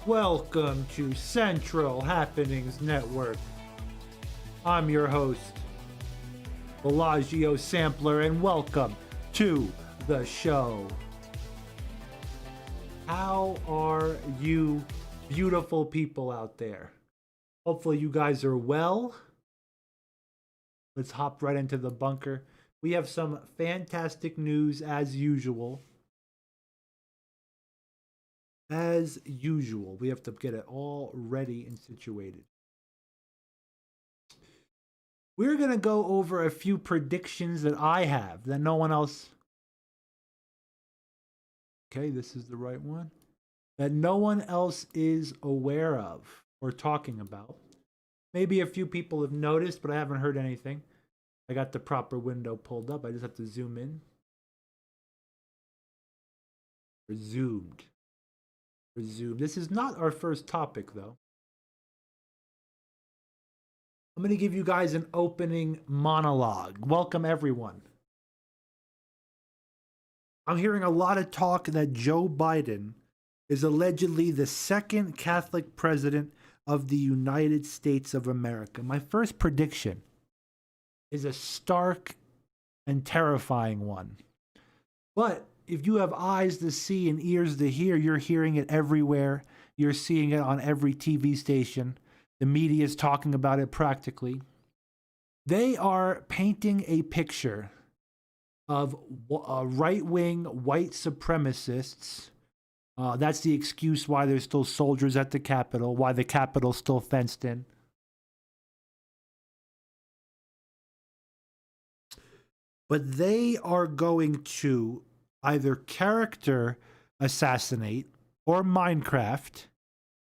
Welcome to Central Happenings Network. I'm your host, Bellagio Sampler, and welcome to the show. How are you beautiful people out there? Hopefully you guys are well. Let's hop right into the bunker. We have some fantastic news as usual. As usual, we have to get it all ready and situated. We're going to go over a few predictions that I have that no one else... Okay, this is the right one. That no one else is aware of or talking about. Maybe a few people have noticed, but I haven't heard anything. I got the proper window pulled up. I just have to zoom in. Resumed. This is not our first topic, though. I'm going to give you guys an opening monologue. Welcome, everyone. I'm hearing a lot of talk that Joe Biden is allegedly the second Catholic president of the United States of America. My first prediction is a stark and terrifying one. But if you have eyes to see and ears to hear, you're hearing it everywhere. You're seeing it on every TV station. The media is talking about it practically. They are painting a picture of right-wing white supremacists. That's the excuse why there's still soldiers at the Capitol, why the Capitol's still fenced in. But they are going to either character assassinate or Minecraft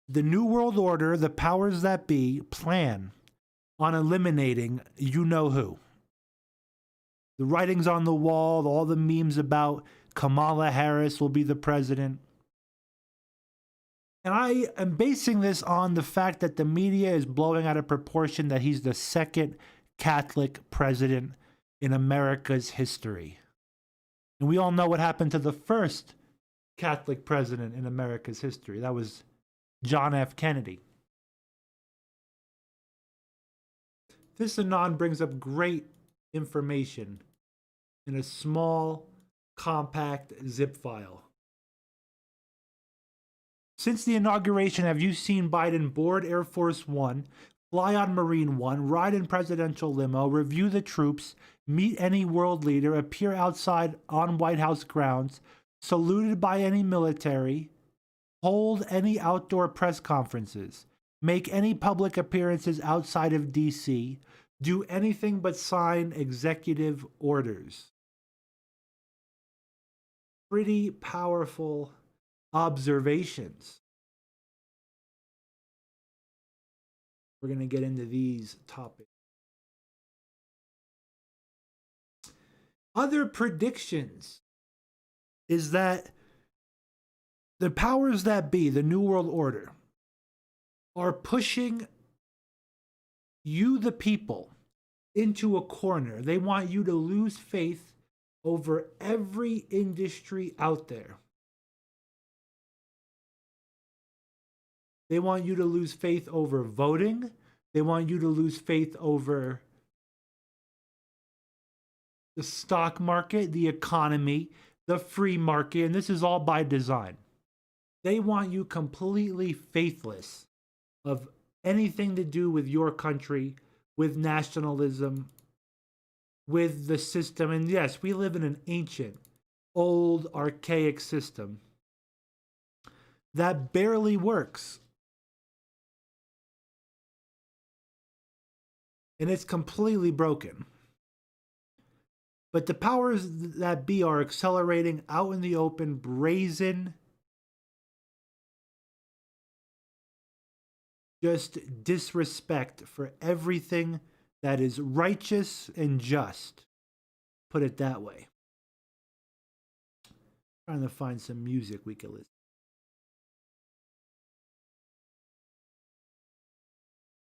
the New World Order, the powers that be, plan on eliminating you-know-who. The writing's on the wall, all the memes about Kamala Harris will be the president. And I am basing this on the fact that the media is blowing out of proportion that he's the second Catholic president in America's history. And we all know what happened to the first Catholic president in America's history. That was John F. Kennedy. This anon brings up great information in a small, compact zip file. Since the inauguration, have you seen Biden board Air Force One, fly on Marine One, ride in presidential limo, review the troops, meet any world leader, appear outside on White House grounds, saluted by any military, hold any outdoor press conferences, make any public appearances outside of D.C., do anything but sign executive orders? Pretty powerful observations. We're going to get into these topics. Other predictions is that the powers that be, the New World Order, are pushing you, the people, into a corner. They want you to lose faith over every industry out there. They want you to lose faith over voting. They want you to lose faith over the stock market, the economy, the free market, and this is all by design. They want you completely faithless of anything to do with your country, with nationalism, with the system. And yes, we live in an ancient, old, archaic system that barely works. And it's completely broken. But the powers that be are accelerating out in the open, brazen, just disrespect for everything that is righteous and just. Put it that way. Trying to find some music we can listen.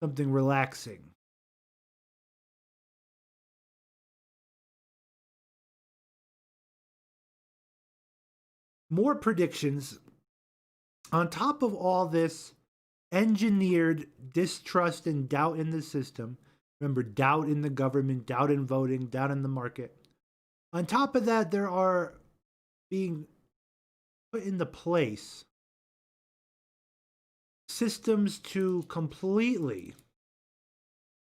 Something relaxing. More predictions On top of all this engineered distrust and doubt in the system, remember, doubt in the government, doubt in voting, doubt in the market. On top of that, there are being put into place systems to completely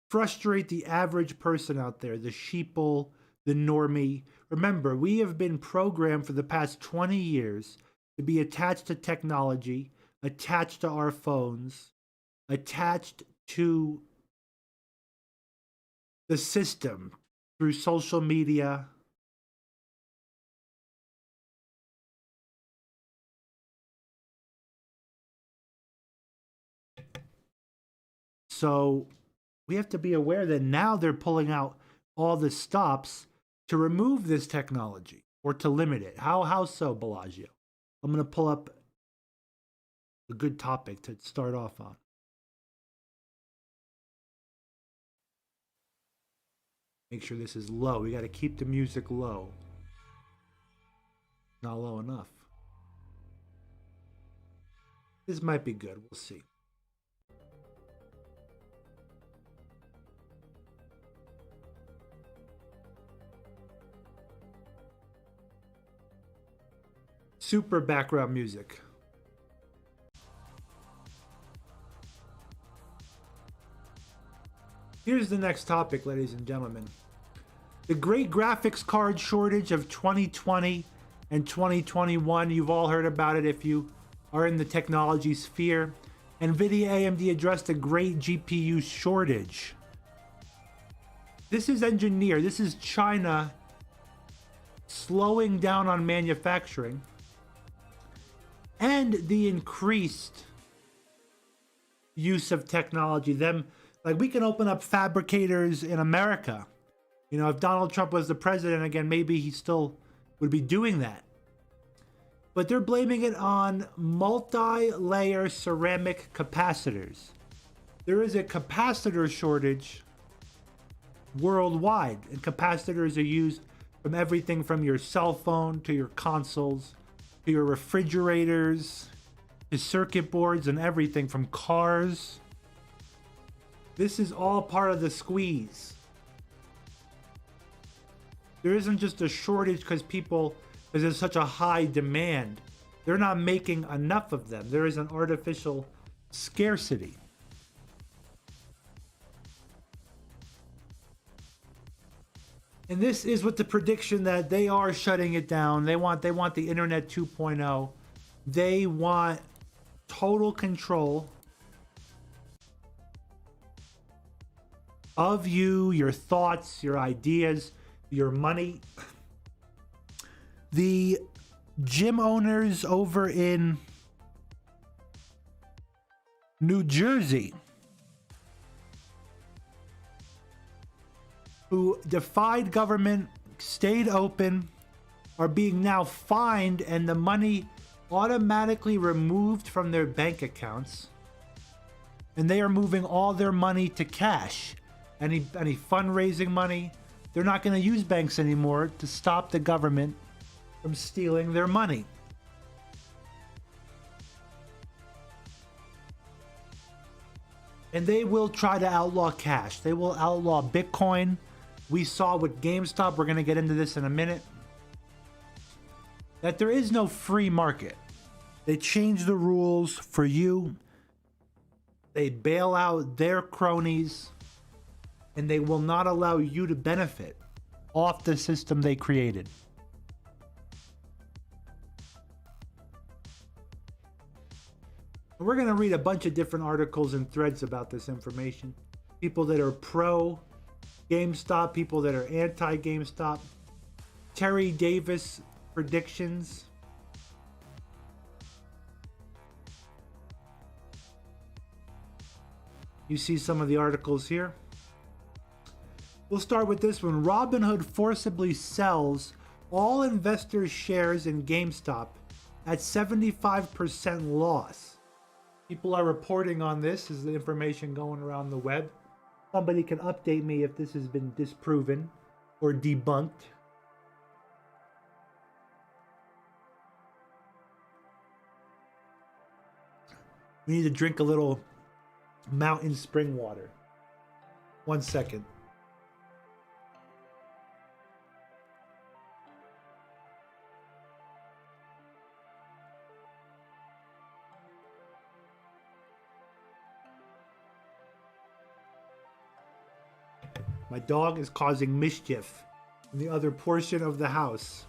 frustrate the average person out there, the sheeple, the normie. Remember, we have been programmed for the past 20 years to be attached to technology, attached to our phones, attached to the system through social media. So we have to be aware that now they're pulling out all the stops to remove this technology or to limit it. How so, Bellagio? I'm going to pull up a good topic to start off on. Make sure this is low. We got to keep the music low. Not low enough. This might be good. We'll see. Super background music. Here's the next topic, ladies and gentlemen. The great graphics card shortage of 2020 and 2021. You've all heard about it if you are in the technology sphere. NVIDIA AMD addressed a great GPU shortage. This is engineered. This is China slowing down on manufacturing and the increased use of technology. Like, we can open up fabricators in America. You know, if Donald Trump was the president again, maybe he still would be doing that. But they're blaming it on multi-layer ceramic capacitors. There is a capacitor shortage worldwide, and capacitors are used from everything from your cell phone to your consoles to your refrigerators to circuit boards and everything from cars. This is all part of the squeeze. There isn't just a shortage because there's such a high demand. They're not making enough of them. There is an artificial scarcity. And this is with the prediction that they are shutting it down. They want the Internet 2.0. They want total control of you, your thoughts, your ideas, your money. The gym owners over in New Jersey who defied government, stayed open, are being now fined and the money automatically removed from their bank accounts. And they are moving all their money to cash. Any fundraising money. They're not going to use banks anymore to stop the government from stealing their money. And they will try to outlaw cash. They will outlaw Bitcoin. We saw with GameStop, we're going to get into this in a minute, that there is no free market. They change the rules for you. They bail out their cronies, and they will not allow you to benefit off the system they created. We're going to read a bunch of different articles and threads about this information. People that are pro GameStop, people that are anti GameStop. Terry Davis predictions. You see some of the articles here. We'll start with this one. Robinhood forcibly sells all investors' shares in GameStop at 75% loss. People are reporting on this. This is the information going around the web. Somebody can update me if this has been disproven or debunked. We need to drink a little mountain spring water. 1 second. My dog is causing mischief in the other portion of the house.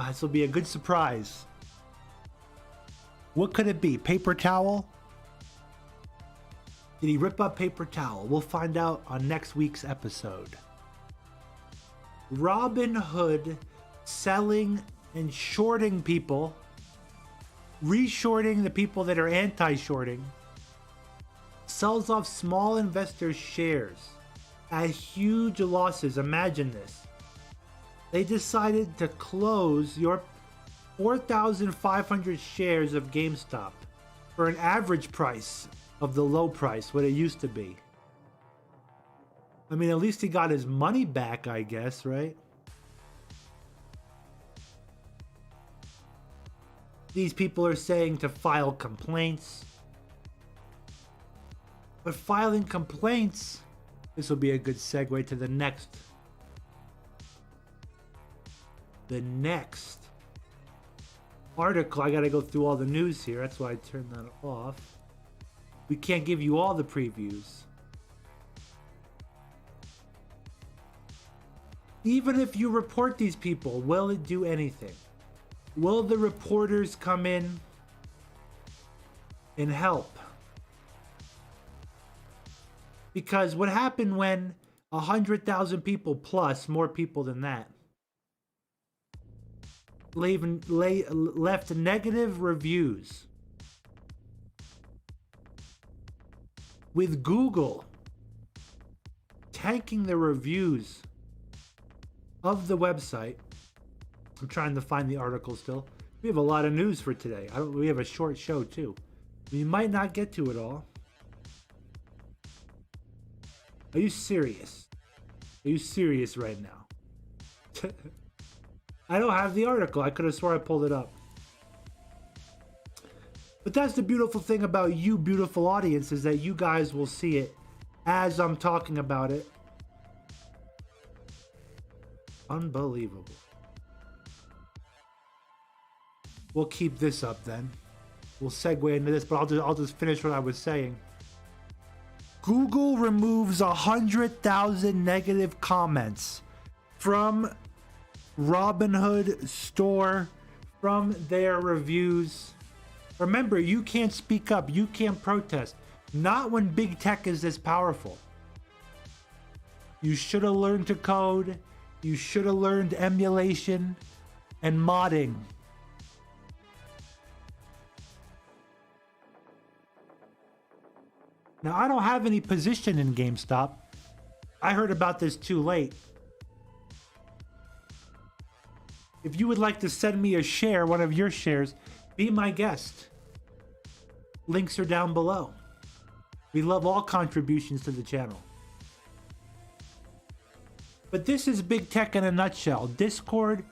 This will be a good surprise. What could it be? Paper towel? Did he rip up paper towel? We'll find out on next week's episode. Robinhood selling and shorting people, reshorting the people that are anti-shorting, sells off small investors' shares at huge losses. Imagine this. They decided to close your 4,500 shares of GameStop for an average price of the low price, what it used to be. I mean, at least he got his money back, I guess, right? These people are saying to file complaints. But filing complaints, this will be a good segue to the next article. I gotta go through all the news here. That's why I turned that off. We can't give you all the previews. Even if you report these people, will it do anything? Will the reporters come in and help? Because what happened when 100,000 people plus, more people than that, left negative reviews, with Google tanking the reviews of the website. I'm trying to find the article still. We have a lot of news for today. We have a short show too. We might not get to it all. Are you serious? Are you serious right now? I don't have the article. I could have swore I pulled it up. But that's the beautiful thing about you, beautiful audience, is that you guys will see it as I'm talking about it. Unbelievable. We'll keep this up then. We'll segue into this, but I'll just finish what I was saying. Google removes 100,000 negative comments from Robinhood store, from their reviews. Remember, you can't speak up. You can't protest. Not when big tech is this powerful. You should have learned to code. You should have learned emulation and modding. Now, I don't have any position in GameStop. I heard about this too late. If you would like to send me a share, one of your shares, be my guest. Links are down below. We love all contributions to the channel. But this is big tech in a nutshell. Discord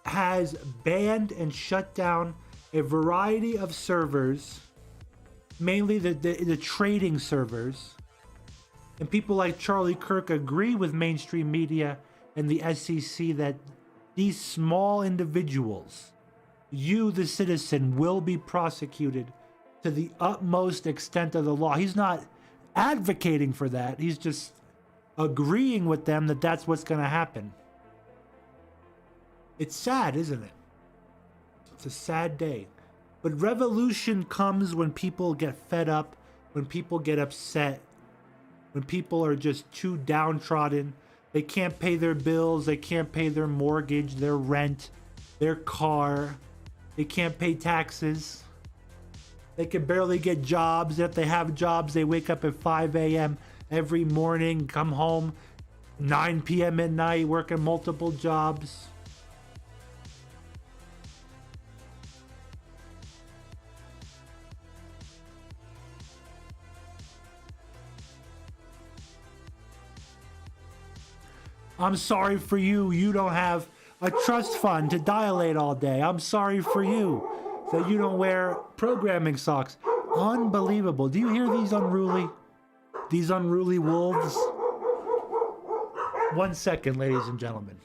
has banned and shut down a variety of servers, mainly the trading servers. And people like Charlie Kirk agree with mainstream media and the SEC that these small individuals, you the citizen, will be prosecuted to the utmost extent of the law. He's not advocating for that. He's just agreeing with them that that's what's going to happen. It's sad, isn't it? It's a sad day. But revolution comes when people get fed up, when people get upset, when people are just too downtrodden. They can't pay their bills, they can't pay their mortgage, their rent, their car. They can't pay taxes. They can barely get jobs. If they have jobs, they wake up at 5 a.m. every morning, come home 9 p.m. at night, working multiple jobs. I'm sorry for you. You don't have a trust fund to dilate all day. I'm sorry for you. so you don't wear programming socks. Unbelievable. Do you hear these unruly wolves? 1 second, ladies and gentlemen.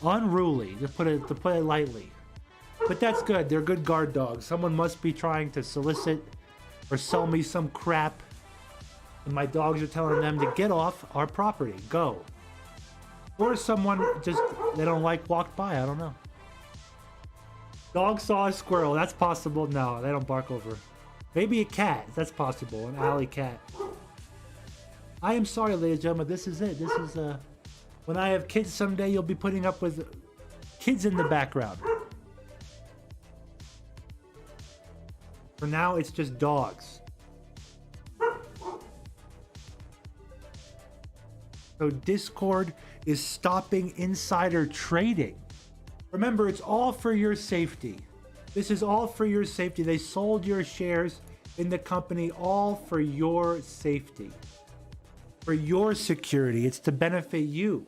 Unruly, to put it lightly. But that's good. They're good guard dogs. Someone must be trying to solicit or sell me some crap, and my dogs are telling them to get off our property. Go. Or someone just they don't like walked by. I don't know. Dog saw a squirrel. That's possible. No, they don't bark over. Maybe a cat. That's possible. An alley cat. I am sorry, ladies and gentlemen. This is it. This is when I have kids someday, you'll be putting up with kids in the background. For now, it's just dogs. So Discord is stopping insider trading. Remember, it's all for your safety. This is all for your safety. They sold your shares in the company all for your safety. For your security. It's to benefit you.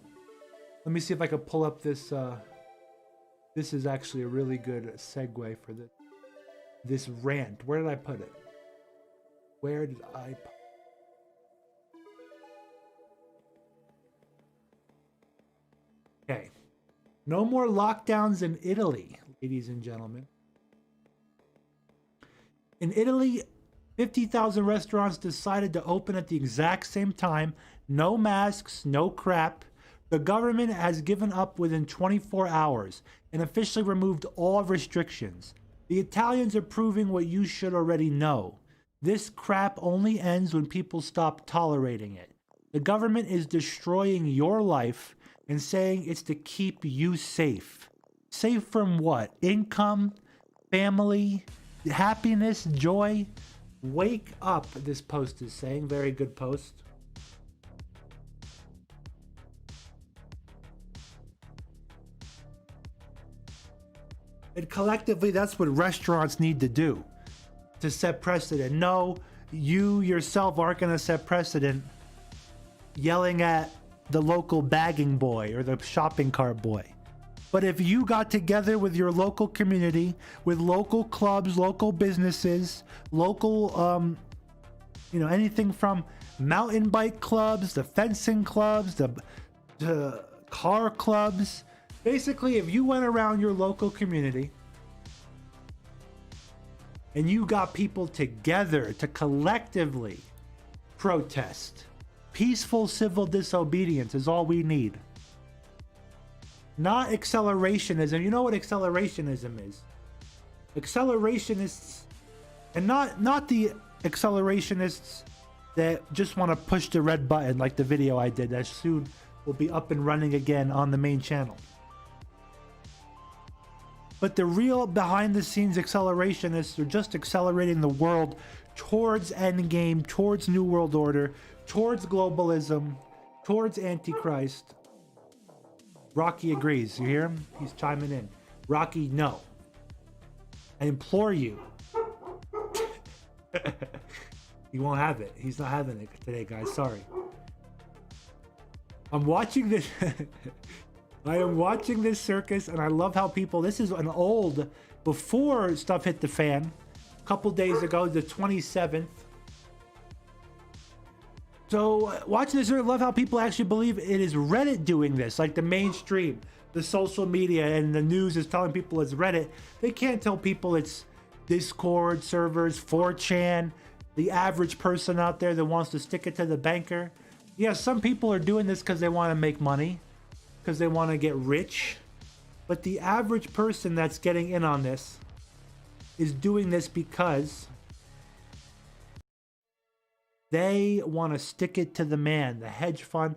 Let me see if I can pull up this. This is actually a really good segue for this rant. Where did I put it? Where did I put it? Okay. No more lockdowns in Italy, ladies and gentlemen. In Italy, 50,000 restaurants decided to open at the exact same time. No masks, no crap. The government has given up within 24 hours and officially removed all restrictions. The Italians are proving what you should already know. This crap only ends when people stop tolerating it. The government is destroying your life and saying it's to keep you safe. Safe from what? Income? Family? Happiness? Joy? Wake up, this post is saying. Very good post. And collectively, that's what restaurants need to do to set precedent. No, you yourself aren't going to set precedent yelling at the local bagging boy or the shopping cart boy. But if you got together with your local community, with local clubs, local businesses, local, anything from mountain bike clubs, the fencing clubs, the car clubs. Basically, if you went around your local community and you got people together to collectively protest, peaceful civil disobedience is all we need. Not accelerationism. You know what accelerationism is? Accelerationists, and not the accelerationists that just want to push the red button like the video I did that soon will be up and running again on the main channel. But the real behind-the-scenes accelerationists are just accelerating the world towards endgame, towards New World Order, towards globalism, towards Antichrist. Rocky agrees. You hear him? He's chiming in. Rocky, no. I implore you. He won't have it. He's not having it today, guys. Sorry. I'm watching this. I am watching this circus, and I love how people. This is an old, before stuff hit the fan, a couple days ago, the 27th. So watching this, I love how people actually believe it is Reddit doing this, like the mainstream, the social media, and the news is telling people it's Reddit. They can't tell people it's Discord servers, 4chan, the average person out there that wants to stick it to the banker. Yeah, some people are doing this because they want to make money, because they want to get rich. But the average person that's getting in on this is doing this because they want to stick it to the man, the hedge fund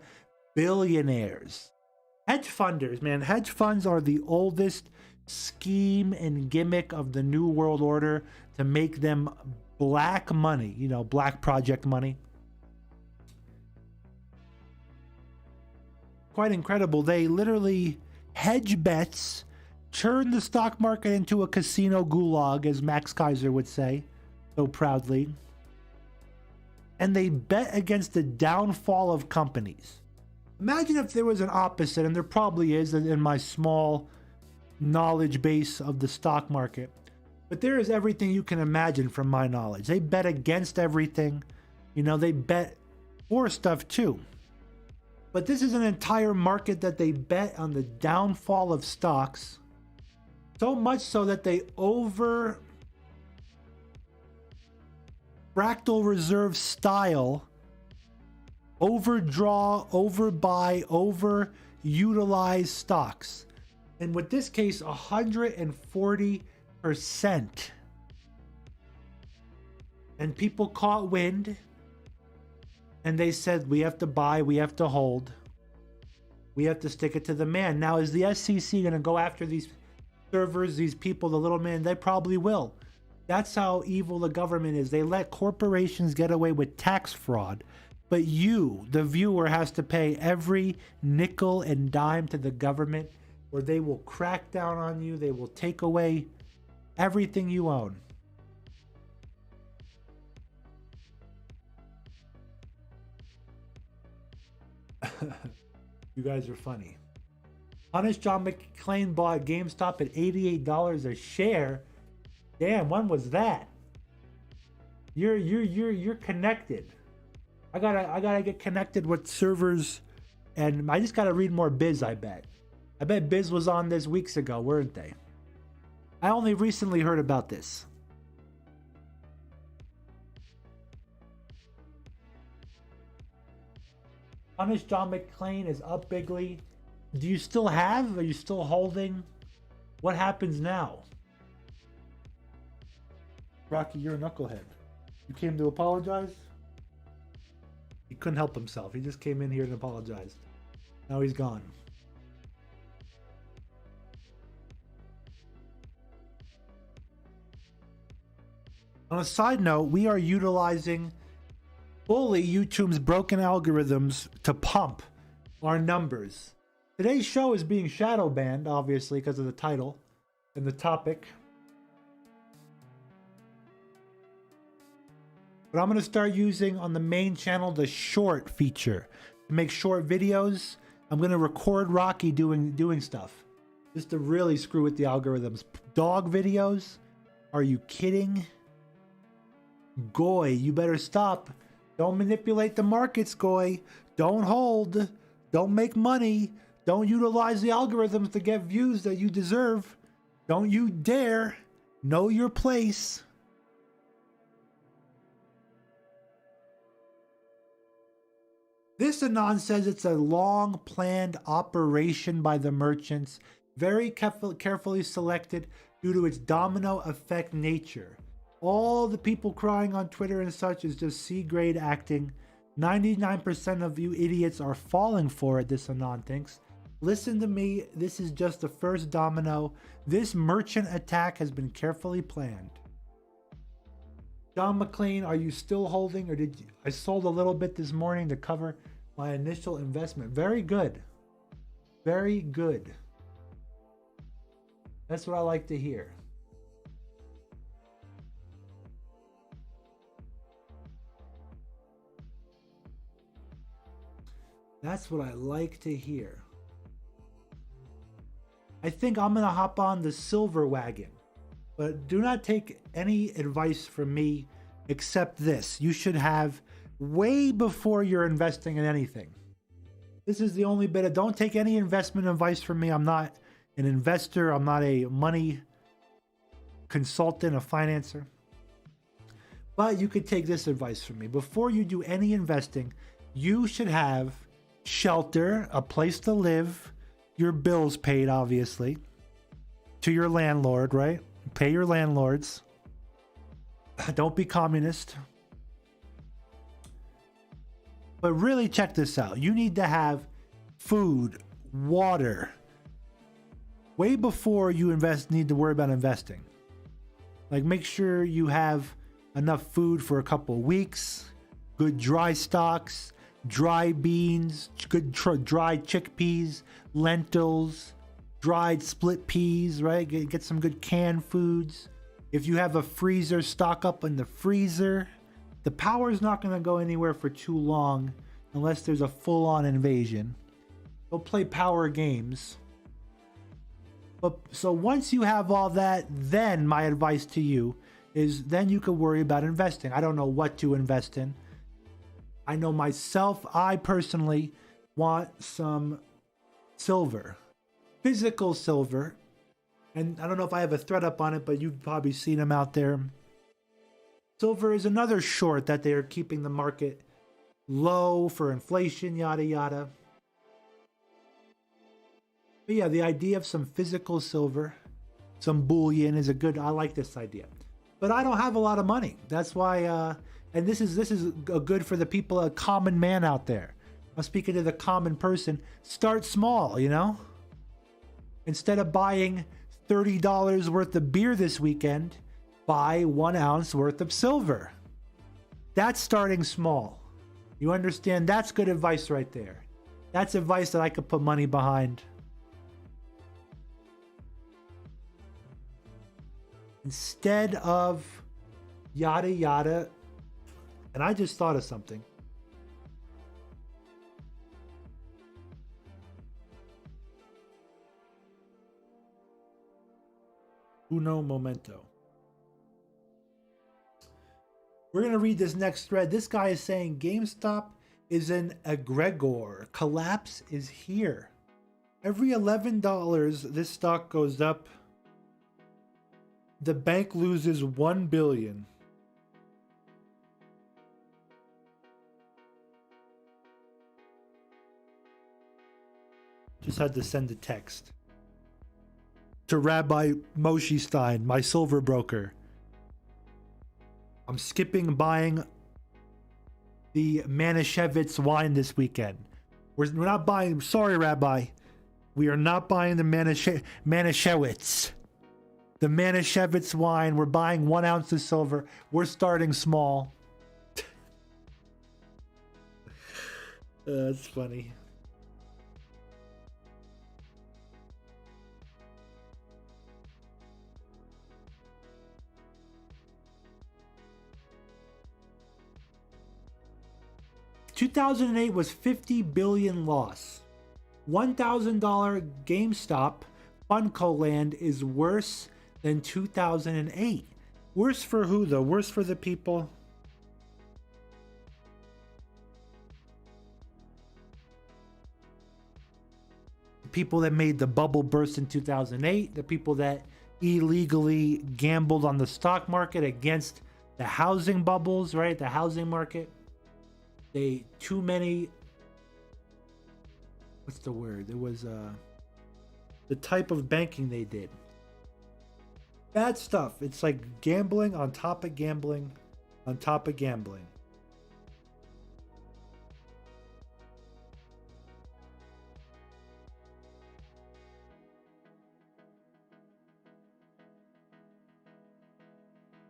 billionaires. Hedge funders, man. Hedge funds are the oldest scheme and gimmick of the New World Order to make them black money, black project money. Quite incredible. They literally hedge bets, turn the stock market into a casino gulag, as Max Kaiser would say. so proudly. And they bet against the downfall of companies. Imagine if there was an opposite, and there probably is in my small knowledge base of the stock market. But there is everything you can imagine from my knowledge. They bet against everything. You know, they bet for stuff too. But this is an entire market that they bet on the downfall of stocks. So much so that they fractal reserve style overdraw, overbuy, overutilize stocks. And with this case, 140%. And people caught wind and they said, we have to buy, we have to hold, we have to stick it to the man. Now, is the SEC going to go after these servers, these people, the little man? They probably will. That's how evil the government is. They let corporations get away with tax fraud, but you, the viewer, has to pay every nickel and dime to the government, or they will crack down on you. They will take away everything you own. You guys are funny. Honest John McClane bought GameStop at $88 a share. Damn, when was that? You're connected. I gotta get connected with servers, and I just gotta read more Biz. I bet Biz was on this weeks ago, weren't they? I only recently heard about this. Honest John McClane is up bigly. Do you still have? Are you still holding? What happens now? Rocky, you're a knucklehead. You came to apologize? He couldn't help himself. He just came in here and apologized. Now he's gone. On a side note, we are utilizing fully YouTube's broken algorithms to pump our numbers. Today's show is being shadow banned, obviously, because of the title and the topic. But I'm going to start using on the main channel the short feature to make short videos. I'm going to record Rocky doing stuff just to really screw with the algorithms. Dog videos? Are you kidding? Goy, you better stop. Don't manipulate the markets, Goy. Don't hold. Don't make money. Don't utilize the algorithms to get views that you deserve. Don't you dare. Know your place. This Anon says it's a long planned operation by the merchants, very carefully selected due to its domino effect nature. All the people crying on Twitter and such is just C-grade acting. 99% of you idiots are falling for it, this Anon thinks. Listen to me, this is just the first domino. This merchant attack has been carefully planned. John McClane, are you still holding, or did you? I sold a little bit this morning to cover my initial investment. Very good. Very good. That's what I like to hear. That's what I like to hear. I think I'm going to hop on the silver wagon. But do not take any advice from me except this. You should have way before you're investing in anything. This is the only bit of, don't take any investment advice from me. I'm not an investor. I'm not a money consultant, a financer. But you could take this advice from me. Before you do any investing, you should have shelter, a place to live, your bills paid, obviously, to your landlord, right? Pay your landlords. Don't be communist. But really check this out. You need to have food, water. Way before you need to worry about investing. Like, make sure you have enough food for a couple weeks, good dry stocks, dry beans, good dried chickpeas, lentils, dried split peas, right? Get some good canned foods. If you have a freezer, stock up in the freezer. The power is not going to go anywhere for too long unless there's a full-on invasion. They'll play power games. But so once you have all that, then my advice to you is then you can worry about investing. I don't know what to invest in. I know myself, I personally want some silver, physical silver. And I don't know if I have a thread up on it, but you've probably seen them out there. Silver is another short that they are keeping the market low for inflation, yada, yada. But yeah, the idea of some physical silver, some bullion is a good, I like this idea. But I don't have a lot of money. That's why, and this is a good for the people, a common man out there. I'm speaking to the common person. Start small, you know? Instead of buying $30 worth of beer this weekend, buy 1 ounce worth of silver. That's starting small. You understand? That's good advice right there. That's advice that I could put money behind. Instead of yada yada. And I just thought of something. Uno momento. We're going to read this next thread. This guy is saying GameStop is an egregore. Collapse is here. Every $11 this stock goes up, the bank loses $1 billion. Just had to send a text to Rabbi Moshe Stein, my silver broker. I'm skipping buying the Manischewitz wine this weekend. We're not buying, sorry, Rabbi. We are not buying the Manischewitz. The Manischewitz wine. We're buying 1 ounce of silver. We're starting small. That's funny. $2008 was $50 billion loss. $1,000 GameStop Funko Land is worse than 2008. Worse for who though? Worse for the people? The people that made the bubble burst in 2008. The people that illegally gambled on the stock market against the housing bubbles, right? The housing market. Too many, what's the word? It was the type of banking they did. Bad stuff. It's like gambling on top of gambling on top of gambling.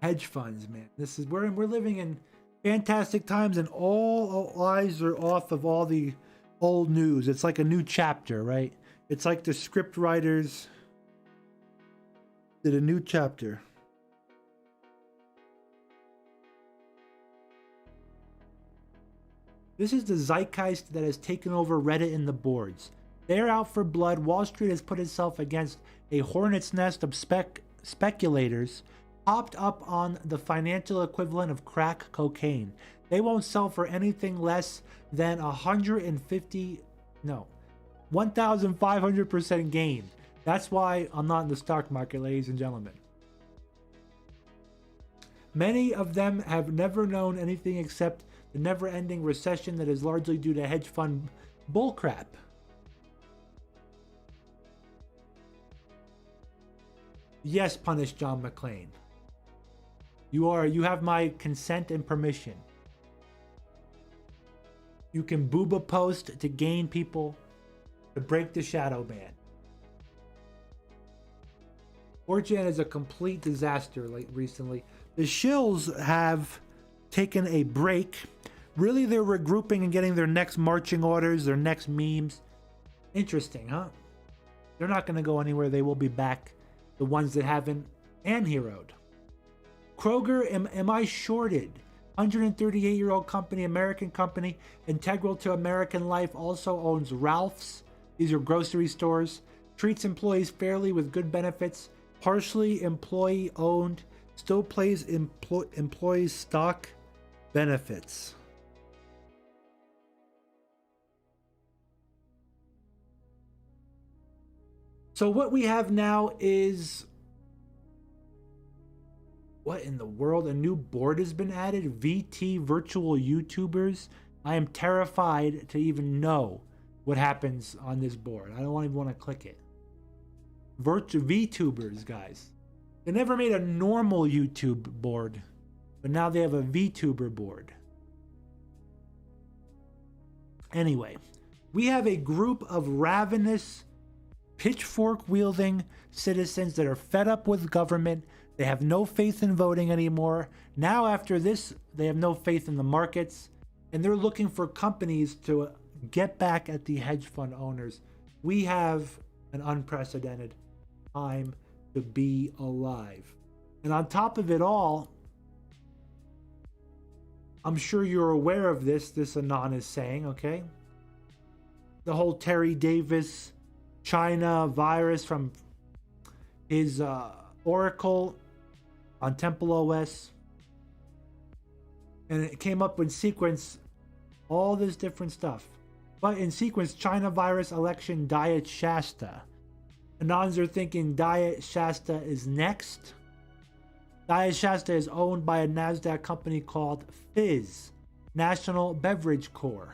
Hedge funds, man. This is we're living in fantastic times, and all eyes are off of all the old news. It's like a new chapter, right? It's like the script writers did a new chapter. This is the zeitgeist that has taken over Reddit and the boards. They're out for blood. Wall Street has put itself against a hornet's nest of speculators popped up on the financial equivalent of crack cocaine. They won't sell for anything less than 1,500% gain. That's why I'm not in the stock market, ladies and gentlemen. Many of them have never known anything except the never-ending recession that is largely due to hedge fund bullcrap. Yes, punish John McClane. You have my consent and permission. You can booba post to gain people to break the shadow ban. 4chan is a complete disaster recently. The shills have taken a break. Really, they're regrouping and getting their next marching orders, their next memes. Interesting, huh? They're not going to go anywhere. They will be back. The ones that haven't and heroed. Kroger, am I shorted? 138-year-old company, American company, integral to American life, also owns Ralph's. These are grocery stores. Treats employees fairly with good benefits. Partially employee owned. Still pays employees stock benefits. So what we have now is, what in the world? A new board has been added. VT, virtual YouTubers. I am terrified to even know what happens on this board. I don't even want to click it. VTubers, guys. They never made a normal YouTube board, but now they have a VTuber board. Anyway, we have a group of ravenous, pitchfork-wielding citizens that are fed up with government. They have no faith in voting anymore. Now, after this, they have no faith in the markets, and they're looking for companies to get back at the hedge fund owners. We have an unprecedented time to be alive. And on top of it all, I'm sure you're aware of this Anon is saying, okay? The whole Terry Davis China virus from his Oracle on Temple OS. And it came up in sequence, all this different stuff. But in sequence, China virus election Diet Shasta. Anons are thinking Diet Shasta is next. Diet Shasta is owned by a NASDAQ company called Fizz, National Beverage Corp.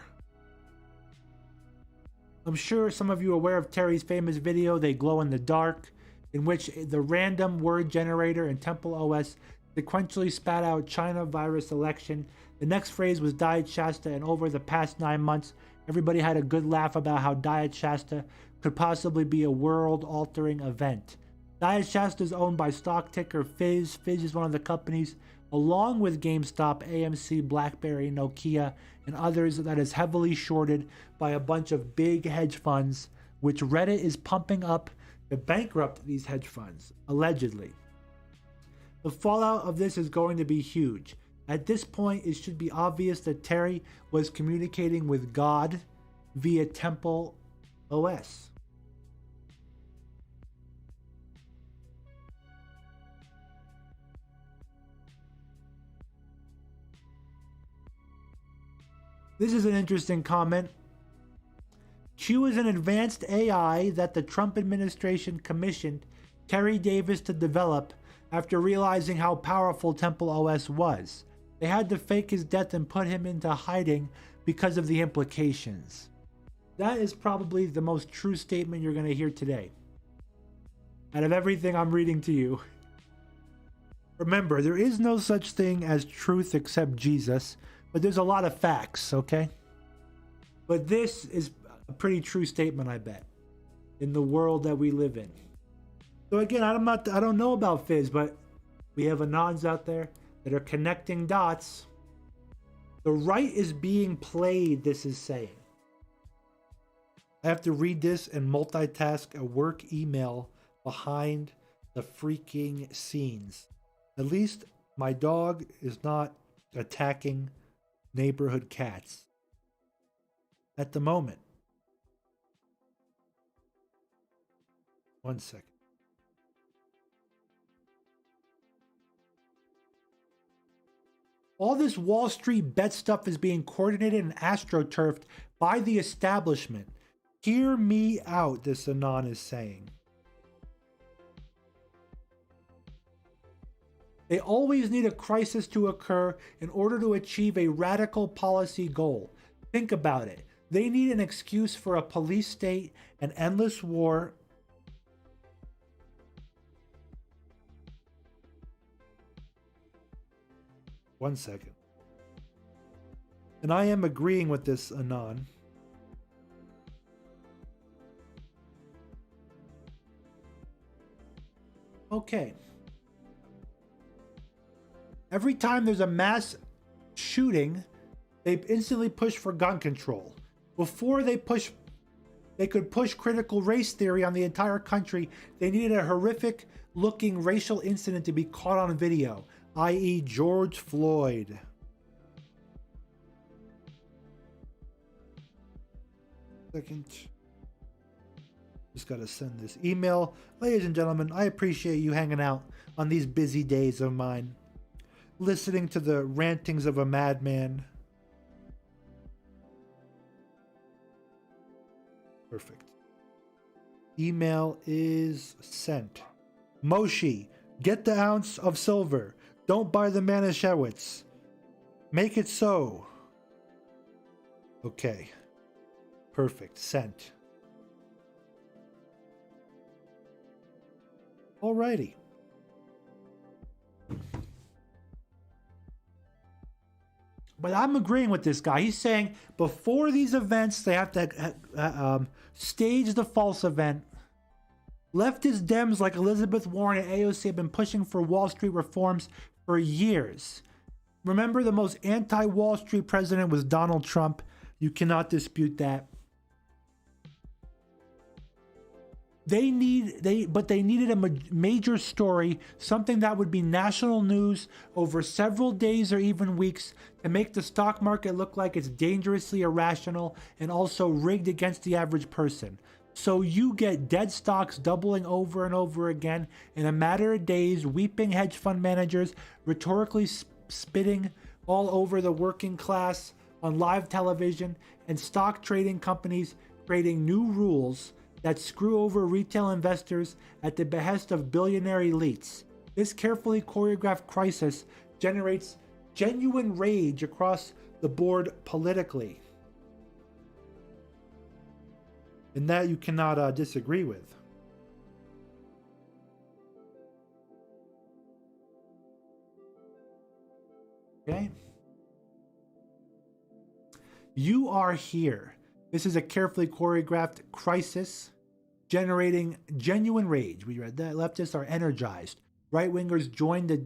I'm sure some of you are aware of Terry's famous video, They Glow in the Dark, in which the random word generator in Temple OS sequentially spat out China virus election. The next phrase was Diet Shasta, and over the past 9 months, everybody had a good laugh about how Diet Shasta could possibly be a world-altering event. Diet Shasta is owned by stock ticker Fizz. Fizz is one of the companies, along with GameStop, AMC, BlackBerry, Nokia, and others, that is heavily shorted by a bunch of big hedge funds, which Reddit is pumping up to bankrupt these hedge funds, allegedly. The fallout of this is going to be huge. At this point, it should be obvious that Terry was communicating with God via Temple OS. This is an interesting comment. Q is an advanced AI that the Trump administration commissioned Terry Davis to develop after realizing how powerful Temple OS was. They had to fake his death and put him into hiding because of the implications. That is probably the most true statement you're going to hear today, out of everything I'm reading to you. Remember, there is no such thing as truth except Jesus, but there's a lot of facts, okay? But this is a pretty true statement, I bet, in the world that we live in. So again, I don't know about Fizz, but we have Anons out there that are connecting dots. The right is being played, this is saying. I have to read this and multitask a work email behind the freaking scenes. At least my dog is not attacking neighborhood cats at the moment. One second. All this Wall Street bet stuff is being coordinated and astroturfed by the establishment. Hear me out, this Anon is saying. They always need a crisis to occur in order to achieve a radical policy goal. Think about it. They need an excuse for a police state, an endless war. One second. And I am agreeing with this Anon. Okay. Every time there's a mass shooting, they instantly push for gun control. Before they could push critical race theory on the entire country, they needed a horrific looking racial incident to be caught on video. i.e. George Floyd. Second. Just got to send this email. Ladies and gentlemen, I appreciate you hanging out on these busy days of mine, listening to the rantings of a madman. Perfect. Email is sent. Moshi, get the ounce of silver. Don't buy the Manischewitz. Make it so. Okay. Perfect. Sent. Alrighty. But I'm agreeing with this guy. He's saying before these events, they have to stage the false event. Leftist Dems like Elizabeth Warren and AOC have been pushing for Wall Street reforms for years. Remember, the most anti-Wall Street president was Donald Trump. You cannot dispute that. They needed a major story, something that would be national news over several days or even weeks, to make the stock market look like it's dangerously irrational and also rigged against the average person. So you get dead stocks doubling over and over again in a matter of days, weeping hedge fund managers rhetorically spitting all over the working class on live television, and stock trading companies creating new rules that screw over retail investors at the behest of billionaire elites. This carefully choreographed crisis generates genuine rage across the board politically. And that you cannot disagree with. Okay? You are here. This is a carefully choreographed crisis generating genuine rage. We read that. Leftists are energized. Right-wingers join the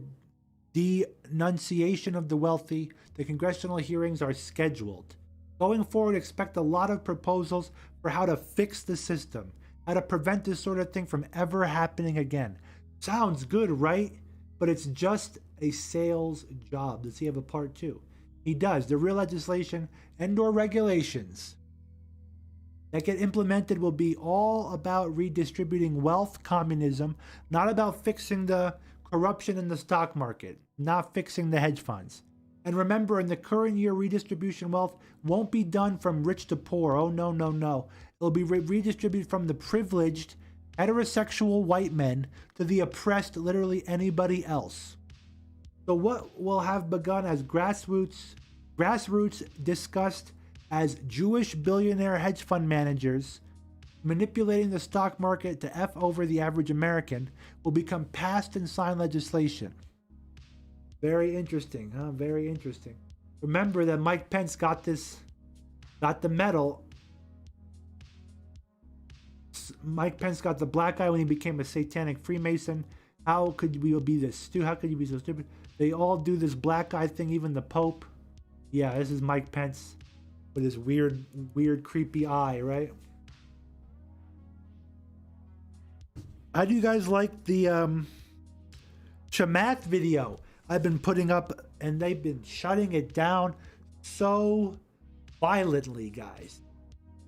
denunciation of the wealthy. The congressional hearings are scheduled. Going forward, expect a lot of proposals for how to fix the system, how to prevent this sort of thing from ever happening again. Sounds good, right? But it's just a sales job. Does he have a part two? He does. The real legislation and/or regulations that get implemented will be all about redistributing wealth, communism, not about fixing the corruption in the stock market, not fixing the hedge funds. And remember, in the current year, redistribution wealth won't be done from rich to poor. Oh, no, no, no. It'll be redistributed from the privileged, heterosexual white men to the oppressed, literally anybody else. So what will have begun as grassroots discussed as Jewish billionaire hedge fund managers manipulating the stock market to F over the average American will become passed and signed legislation. Very interesting, huh? Very interesting. Remember that Mike Pence got the medal. Mike Pence got the black eye when he became a satanic Freemason. How could we be this stupid? How could you be so stupid? They all do this black eye thing, even the Pope. Yeah, this is Mike Pence with his weird, creepy eye, right? How do you guys like the Chamath video I've been putting up, and they've been shutting it down so violently, guys?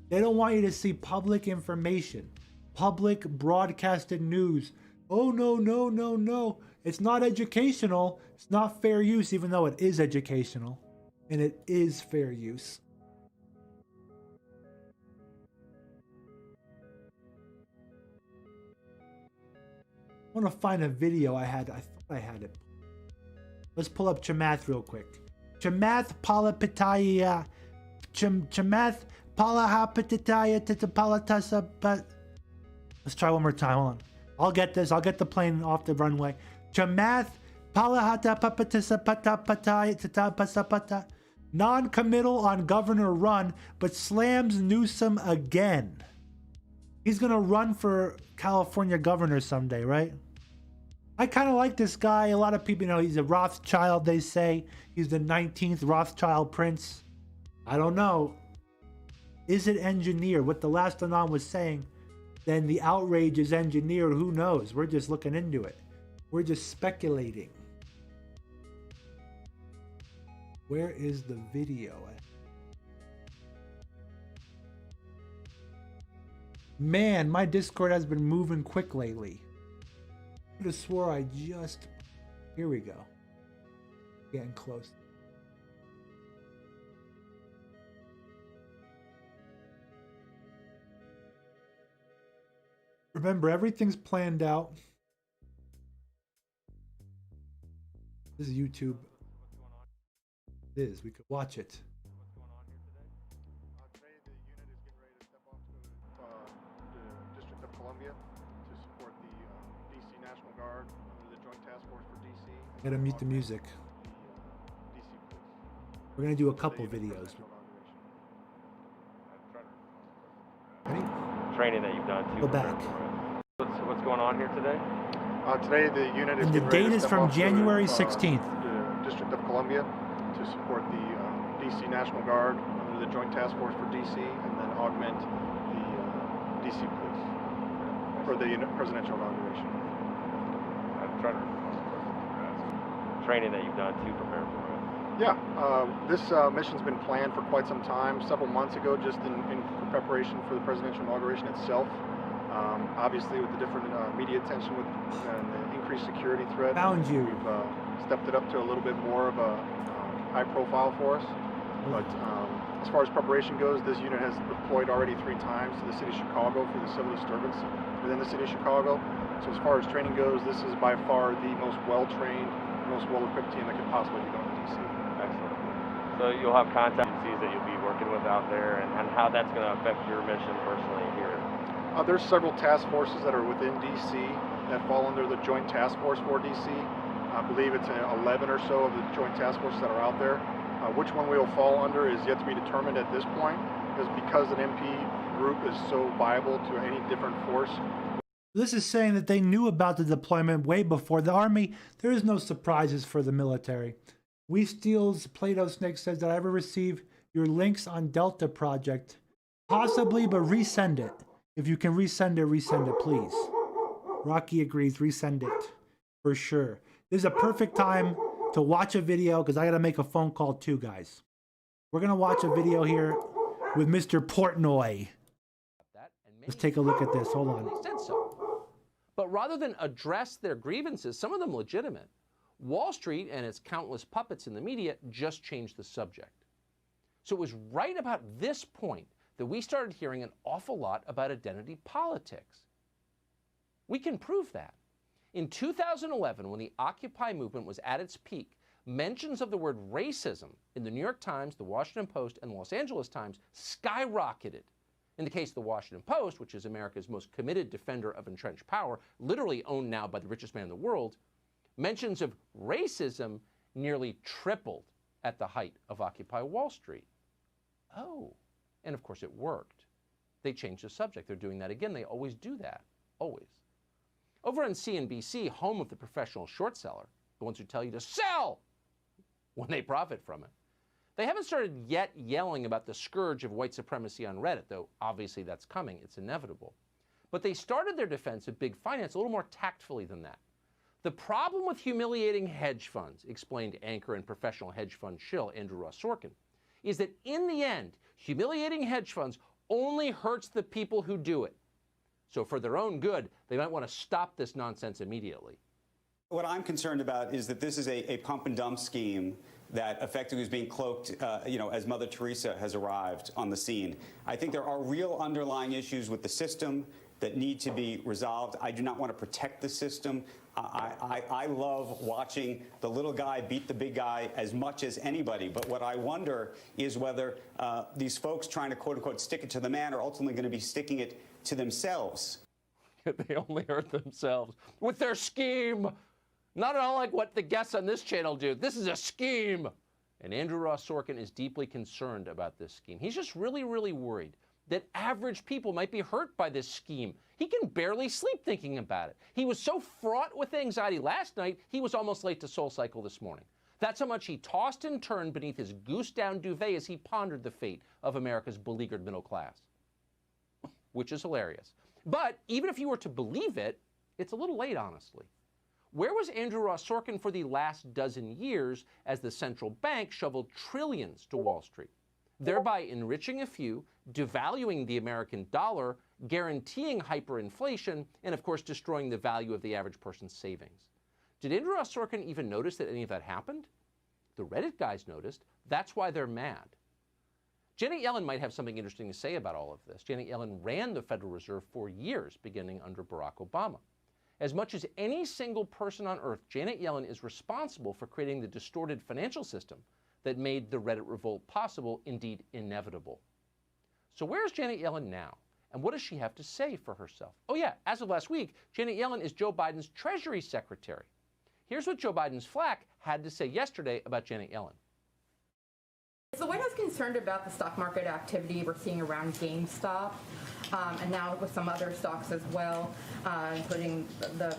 They don't want you to see public information, public broadcasted news. Oh, no, no, no, no. It's not educational. It's not fair use, even though it is educational. And it is fair use. I want to find a video I thought I had it. Let's pull up Chamath real quick. Chamath Palapitaya. Chamath Palahapitaya Titapalitasa. Let's try one more time. Hold on. I'll get this. I'll get the plane off the runway. Chamath Palahata Papatisa Patapataya Titapasapata. Non-committal on governor run, but slams Newsom again. He's going to run for California governor someday, right? I kind of like this guy. A lot of people know he's a Rothschild, they say. He's the 19th Rothschild prince. I don't know. Is it engineered? What the last Anon was saying, then the outrage is engineered. Who knows? We're just looking into it. We're just speculating. Where is the video at? Man, my Discord has been moving quick lately. I could have swore I just... Here we go. Getting close. Remember, everything's planned out. This is YouTube. It is. We could watch it. What's going on here today? Today the unit is getting ready to step off to the District of Columbia to support the DC National Guard under the Joint Task Force for DC. Gotta mute the music. The DC Police. We're gonna do a couple videos. Ready? Training that you've done too. Go back. What's going on here today? Today the unit is And the getting ready date to is step from off to January 16th. the District of Columbia to support the DC National Guard under the Joint Task Force for DC, and then augment the DC Police for the presidential inauguration. I'm trying to training that you've done to prepare for it. Yeah, this mission's been planned for quite some time, several months ago, just in preparation for the presidential inauguration itself. Obviously, with the different media attention and the increased security threat, Found you. we've stepped it up to a little bit more of a high profile for us. But as far as preparation goes, this unit has deployed already 3 times to the city of Chicago for the civil disturbance within the city of Chicago. So as far as training goes, this is by far the most well-trained, most well-equipped team that could possibly be going to DC. Excellent. So you'll have contact agencies that you'll be working with out there, and how that's going to affect your mission personally here. There's several task forces that are within DC that fall under the Joint Task Force for DC. I believe it's 11 or so of the Joint Task Forces that are out there. Which one we will fall under is yet to be determined at this point, because an MP group is so viable to any different force. This is saying that they knew about the deployment way before the Army. There is no surprises for the military. We Steals Plato Snake says that I ever receive your links on Delta Project. Possibly, but resend it. If you can resend it, please. Rocky agrees, resend it. For sure. This is a perfect time to watch a video, because I got to make a phone call too, guys. We're going to watch a video here with Mr. Portnoy. Let's take a look at this. Hold on. They said so. But rather than address their grievances, some of them legitimate, Wall Street and its countless puppets in the media just changed the subject. So it was right about this point that we started hearing an awful lot about identity politics. We can prove that. In 2011, when the Occupy movement was at its peak, mentions of the word racism in the New York Times, the Washington Post, and the Los Angeles Times skyrocketed. In the case of the Washington Post, which is America's most committed defender of entrenched power, literally owned now by the richest man in the world, mentions of racism nearly tripled at the height of Occupy Wall Street. Oh, and of course it worked. They changed the subject. They're doing that again. They always do that, always. Over on CNBC, home of the professional short seller, the ones who tell you to sell when they profit from it, they haven't started yet yelling about the scourge of white supremacy on Reddit, though obviously that's coming. It's inevitable. But they started their defense of big finance a little more tactfully than that. The problem with humiliating hedge funds, explained anchor and professional hedge fund shill Andrew Ross Sorkin, is that in the end, humiliating hedge funds only hurts the people who do it. So for their own good, they might want to stop this nonsense immediately. What I'm concerned about is that this is a pump and dump scheme that effectively is being cloaked, as Mother Teresa has arrived on the scene. I think there are real underlying issues with the system that need to be resolved. I do not want to protect the system. I love watching the little guy beat the big guy as much as anybody. But what I wonder is whether these folks trying to, quote unquote, stick it to the man are ultimately going to be sticking it to themselves. They only hurt themselves with their scheme. Not at all like what the guests on this channel do. This is a scheme. And Andrew Ross Sorkin is deeply concerned about this scheme. He's just really, really worried that average people might be hurt by this scheme. He can barely sleep thinking about it. He was so fraught with anxiety last night, he was almost late to Soul Cycle this morning. That's how much he tossed and turned beneath his goose-down duvet as he pondered the fate of America's beleaguered middle class. Which is hilarious. But even if you were to believe it, it's a little late, honestly. Where was Andrew Ross Sorkin for the last dozen years as the central bank shoveled trillions to Wall Street, thereby enriching a few, devaluing the American dollar, guaranteeing hyperinflation, and of course destroying the value of the average person's savings? Did Andrew Ross Sorkin even notice that any of that happened? The Reddit guys noticed. That's why they're mad. Janet Yellen might have something interesting to say about all of this. Janet Yellen ran the Federal Reserve for years, beginning under Barack Obama. As much as any single person on earth, Janet Yellen is responsible for creating the distorted financial system that made the Reddit revolt possible, indeed inevitable. So where's Janet Yellen now? And what does she have to say for herself? Oh yeah, as of last week, Janet Yellen is Joe Biden's Treasury Secretary. Here's what Joe Biden's flack had to say yesterday about Janet Yellen. Is the White House concerned about the stock market activity we're seeing around GameStop, and now with some other stocks as well, including the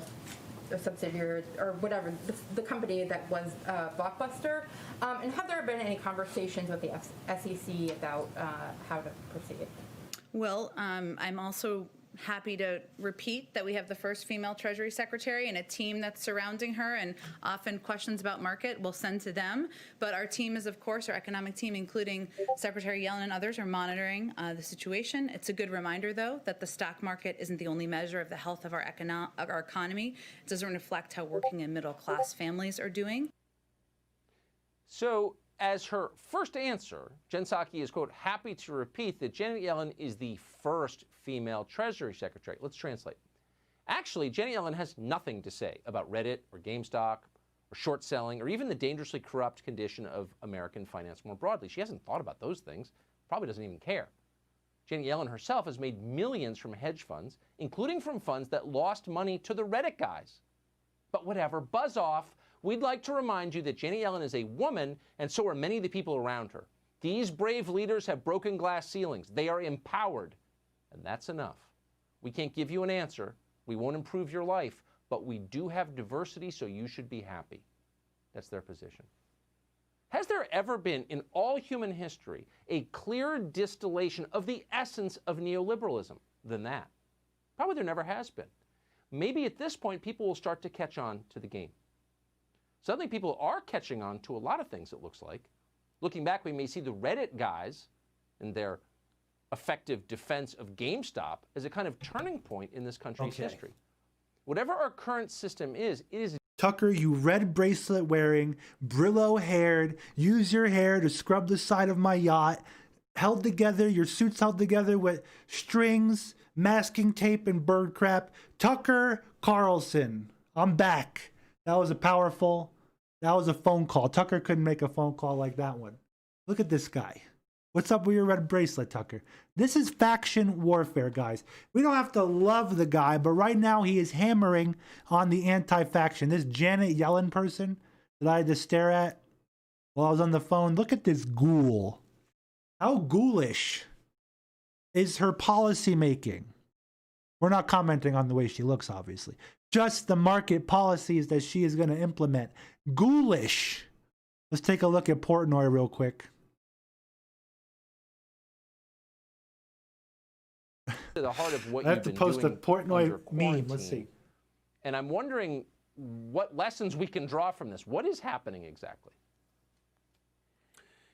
subsidiary or whatever, the company that was Blockbuster? And have there been any conversations with the SEC about how to proceed? Well, I'm also happy to repeat that we have the first female Treasury Secretary and a team that's surrounding her, and often questions about market we'll send to them. But our team is, of course, our economic team, including Secretary Yellen and others, are monitoring the situation. It's a good reminder, though, that the stock market isn't the only measure of the health of our economy. It doesn't reflect how working and middle-class families are doing. So, as her first answer, Jen Psaki is, quote, happy to repeat that Janet Yellen is the first female Treasury Secretary. Let's translate. Actually, Janet Yellen has nothing to say about Reddit or GameStop or short selling or even the dangerously corrupt condition of American finance more broadly. She hasn't thought about those things, probably doesn't even care. Janet Yellen herself has made millions from hedge funds, including from funds that lost money to the Reddit guys. But whatever, buzz off. We'd like to remind you that Janet Yellen is a woman, and so are many of the people around her. These brave leaders have broken glass ceilings. They are empowered, and that's enough. We can't give you an answer. We won't improve your life, but we do have diversity, so you should be happy. That's their position. Has there ever been, in all human history, a clearer distillation of the essence of neoliberalism than that? Probably there never has been. Maybe at this point, people will start to catch on to the game. Suddenly, people are catching on to a lot of things, it looks like. Looking back, we may see the Reddit guys and their effective defense of GameStop as a kind of turning point in this country's history. Whatever our current system is, it is... Tucker, you red bracelet wearing, Brillo haired, use your hair to scrub the side of my yacht, held together, your suit's held together with strings, masking tape, and bird crap. Tucker Carlson, I'm back. That was a phone call. Tucker couldn't make a phone call like that one. Look at this guy. What's up with your red bracelet, Tucker? This is faction warfare, guys. We don't have to love the guy, but right now he is hammering on the anti-faction. This Janet Yellen person that I had to stare at while I was on the phone. Look at this ghoul. How ghoulish is her policy making? We're not commenting on the way she looks, obviously. Just the market policies that she is going to implement. Ghoulish. Let's take a look at Portnoy real quick. To the heart of what I have you've to been post a doing Portnoy meme. Let's see. And I'm wondering what lessons we can draw from this. What is happening exactly?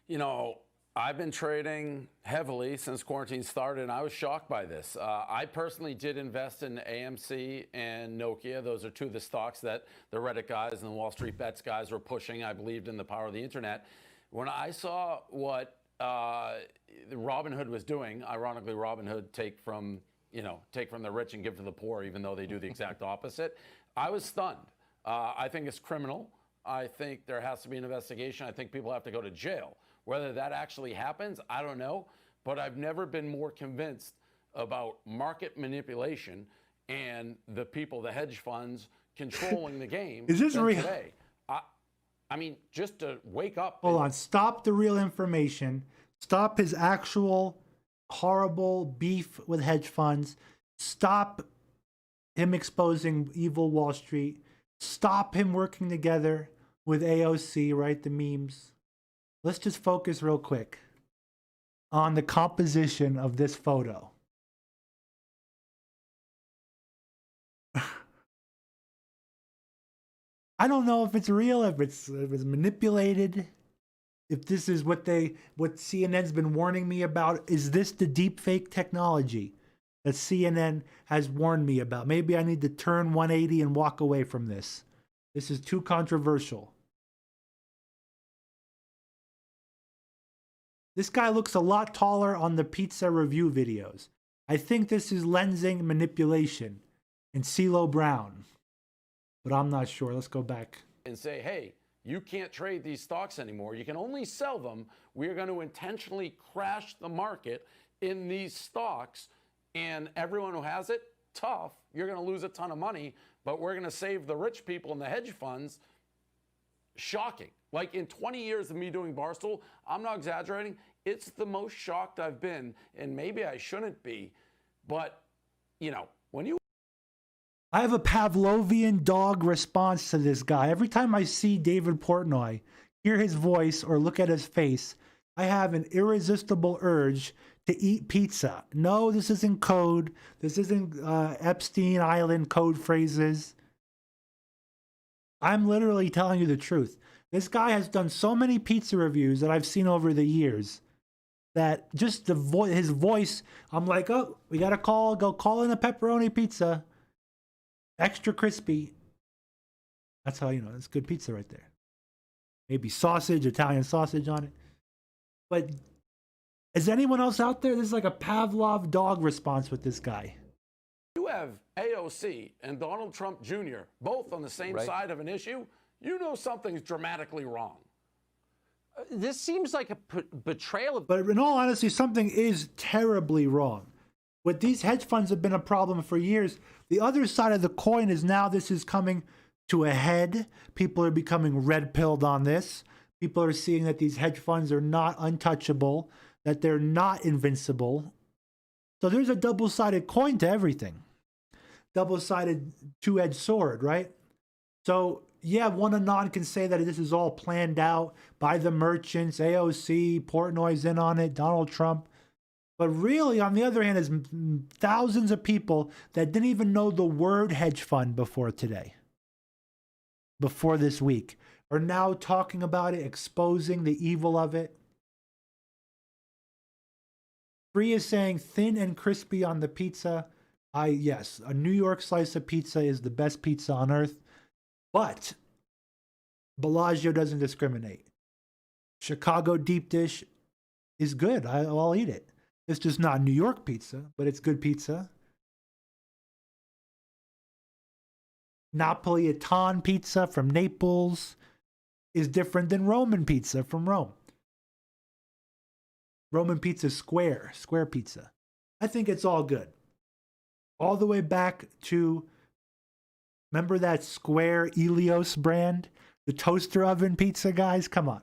You know, I've been trading heavily since quarantine started, and I was shocked by this. I personally did invest in AMC and Nokia. Those are two of the stocks that the Reddit guys and the Wall Street Bets guys were pushing. I believed in the power of the internet. When I saw what Robinhood was doing, ironically, Robinhood take from the rich and give to the poor, even though they do the exact opposite, I was stunned. I think it's criminal. I think there has to be an investigation. I think people have to go to jail. Whether that actually happens, I don't know. But I've never been more convinced about market manipulation and the people, the hedge funds, controlling the game. Is this real? Today. I mean, just to wake up. Hold on. Stop the real information. Stop his actual horrible beef with hedge funds. Stop him exposing evil Wall Street. Stop him working together with AOC, right? The memes. Let's just focus real quick on the composition of this photo. I don't know if it's real, if it's manipulated, if this is what CNN's been warning me about. Is this the deep fake technology that CNN has warned me about? Maybe I need to turn 180 and walk away from this. This is too controversial. This guy looks a lot taller on the pizza review videos. I think this is lensing manipulation and CeeLo Brown, but I'm not sure. Let's go back. And say, hey, you can't trade these stocks anymore. You can only sell them. We're going to intentionally crash the market in these stocks. And everyone who has it, tough, you're going to lose a ton of money, but we're going to save the rich people and the hedge funds. Shocking. Like in 20 years of me doing Barstool, I'm not exaggerating, it's the most shocked I've been, and maybe I shouldn't be, but, you know, when you... I have a Pavlovian dog response to this guy. Every time I see David Portnoy, hear his voice, or look at his face, I have an irresistible urge to eat pizza. No, this isn't code. This isn't Epstein Island code phrases. I'm literally telling you the truth. This guy has done so many pizza reviews that I've seen over the years that just his voice, I'm like, oh, we got to go call in a pepperoni pizza. Extra crispy. That's how you know it's good pizza right there. Maybe sausage, Italian sausage on it. But is anyone else out there? This is like a Pavlov dog response with this guy. You have AOC and Donald Trump Jr. both on the same side of an issue, you know something's dramatically wrong. This seems like a betrayal of... But in all honesty, something is terribly wrong. With these hedge funds have been a problem for years. The other side of the coin is now this is coming to a head. People are becoming red-pilled on this. People are seeing that these hedge funds are not untouchable, that they're not invincible. So there's a double-sided coin to everything. Double-sided two-edged sword, right? So, yeah, one anon can say that this is all planned out by the merchants, AOC, Portnoy's in on it, Donald Trump. But really, on the other hand, is thousands of people that didn't even know the word hedge fund before today, before this week, are now talking about it, exposing the evil of it. Free is saying thin and crispy on the pizza. Yes, a New York slice of pizza is the best pizza on earth, but Bellagio doesn't discriminate. Chicago deep dish is good. I'll eat it. It's just not New York pizza, but it's good pizza. Napolitan pizza from Naples is different than Roman pizza from Rome. Roman pizza is square pizza. I think it's all good. All the way back to, remember that square Elios brand? The toaster oven pizza, guys? Come on.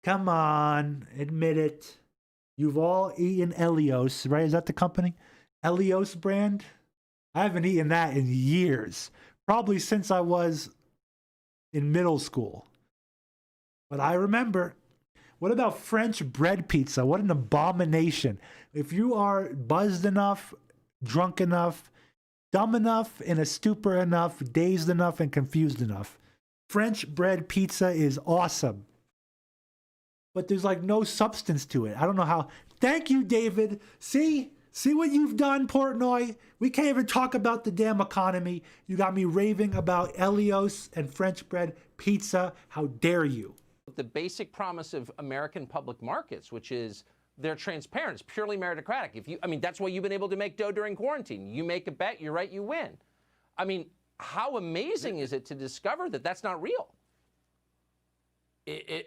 Come on. Admit it. You've all eaten Elios, right? Is that the company? Elios brand? I haven't eaten that in years. Probably since I was in middle school. But I remember. What about French bread pizza? What an abomination. If you are buzzed enough, drunk enough, dumb enough, in a stupor enough, dazed enough, and confused enough, French bread pizza is awesome. But there's like no substance to it. I don't know how. Thank you, David. See what you've done, Portnoy? We can't even talk about the damn economy. You got me raving about Elios and French bread pizza. How dare you? The basic promise of American public markets, which is they're transparent, it's purely meritocratic. That's why you've been able to make dough during quarantine. You make a bet, you're right, you win. How amazing is it to discover that that's not real?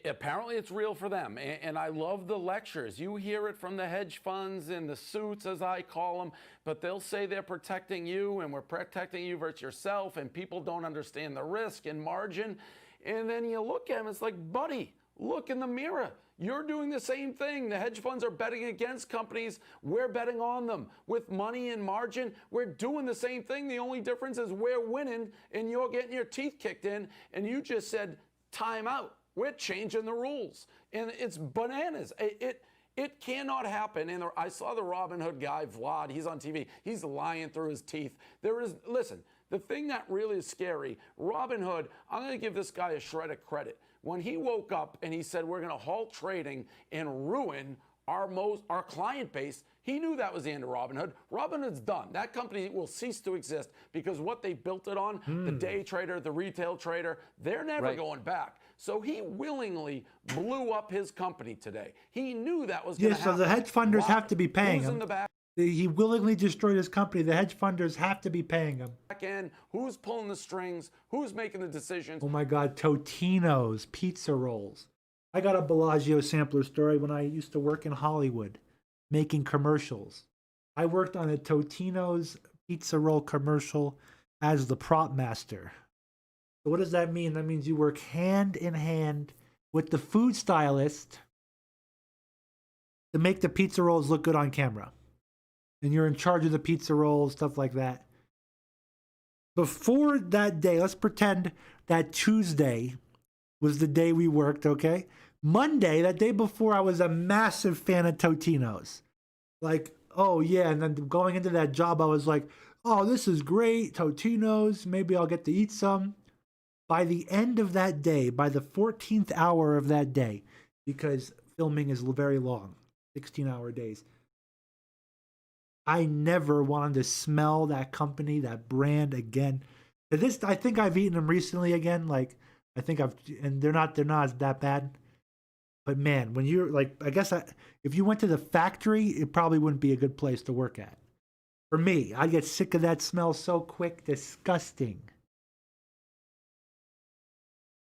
Apparently it's real for them. And I love the lectures. You hear it from the hedge funds and the suits, as I call them, but they'll say they're protecting you and we're protecting you versus yourself, and people don't understand the risk and margin. And then you look at them, it's like, buddy, look in the mirror. You're doing the same thing. The hedge funds are betting against companies. We're betting on them. With money and margin, we're doing the same thing. The only difference is we're winning and you're getting your teeth kicked in, and you just said, time out. We're changing the rules. And it's bananas. It cannot happen. And I saw the Robin Hood guy, Vlad, he's on TV. He's lying through his teeth. Listen, The thing that really is scary, Robinhood, I'm going to give this guy a shred of credit. When he woke up and he said, we're going to halt trading and ruin our client base, he knew that was the end of Robinhood. Robinhood's done. That company will cease to exist because what they built it on, the day trader, the retail trader, they're never going back. So he willingly blew up his company today. He knew that was going to happen. So the hedge funders have to be paying him. Back he willingly destroyed his company. The hedge funders have to be paying him. end, who's pulling the strings, who's making the decisions. Oh my God, Totino's pizza rolls. I got a Bellagio Sampler story when I used to work in Hollywood making commercials. I worked on a Totino's pizza roll commercial as the prop master. So what does that mean? That means you work hand in hand with the food stylist to make the pizza rolls look good on camera. And you're in charge of the pizza rolls, stuff like that. Before that day, let's pretend that Tuesday was the day we worked, okay? Monday, that day before, I was a massive fan of Totino's. Like, oh yeah, and then going into that job, I was like, oh, this is great, Totino's, maybe I'll get to eat some. By the end of that day, by the 14th hour of that day, because filming is very long, 16-hour days, I never wanted to smell that company, that brand again. I think I've eaten them recently again. Like, and they're not that bad. But man, when you're like, if you went to the factory, it probably wouldn't be a good place to work at. For me, I'd get sick of that smell so quick. Disgusting.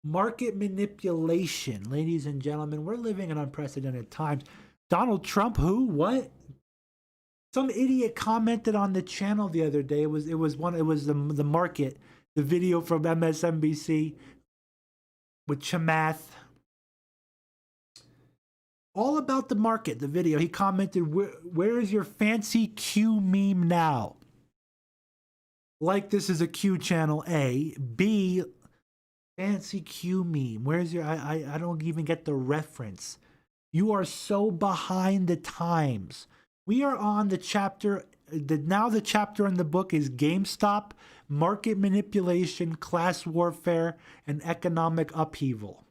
Market manipulation, ladies and gentlemen. We're living in unprecedented times. Donald Trump, who? What? Some idiot commented on the channel the other day. It was the market, the video from MSNBC with Chamath. All about the market, the video. He commented, where is your fancy Q meme now? Like this is a Q channel, A. B, fancy Q meme. Where's your, I don't even get the reference. You are so behind the times. We are on the chapter, now the chapter in the book is GameStop, Market Manipulation, Class Warfare, and Economic Upheaval.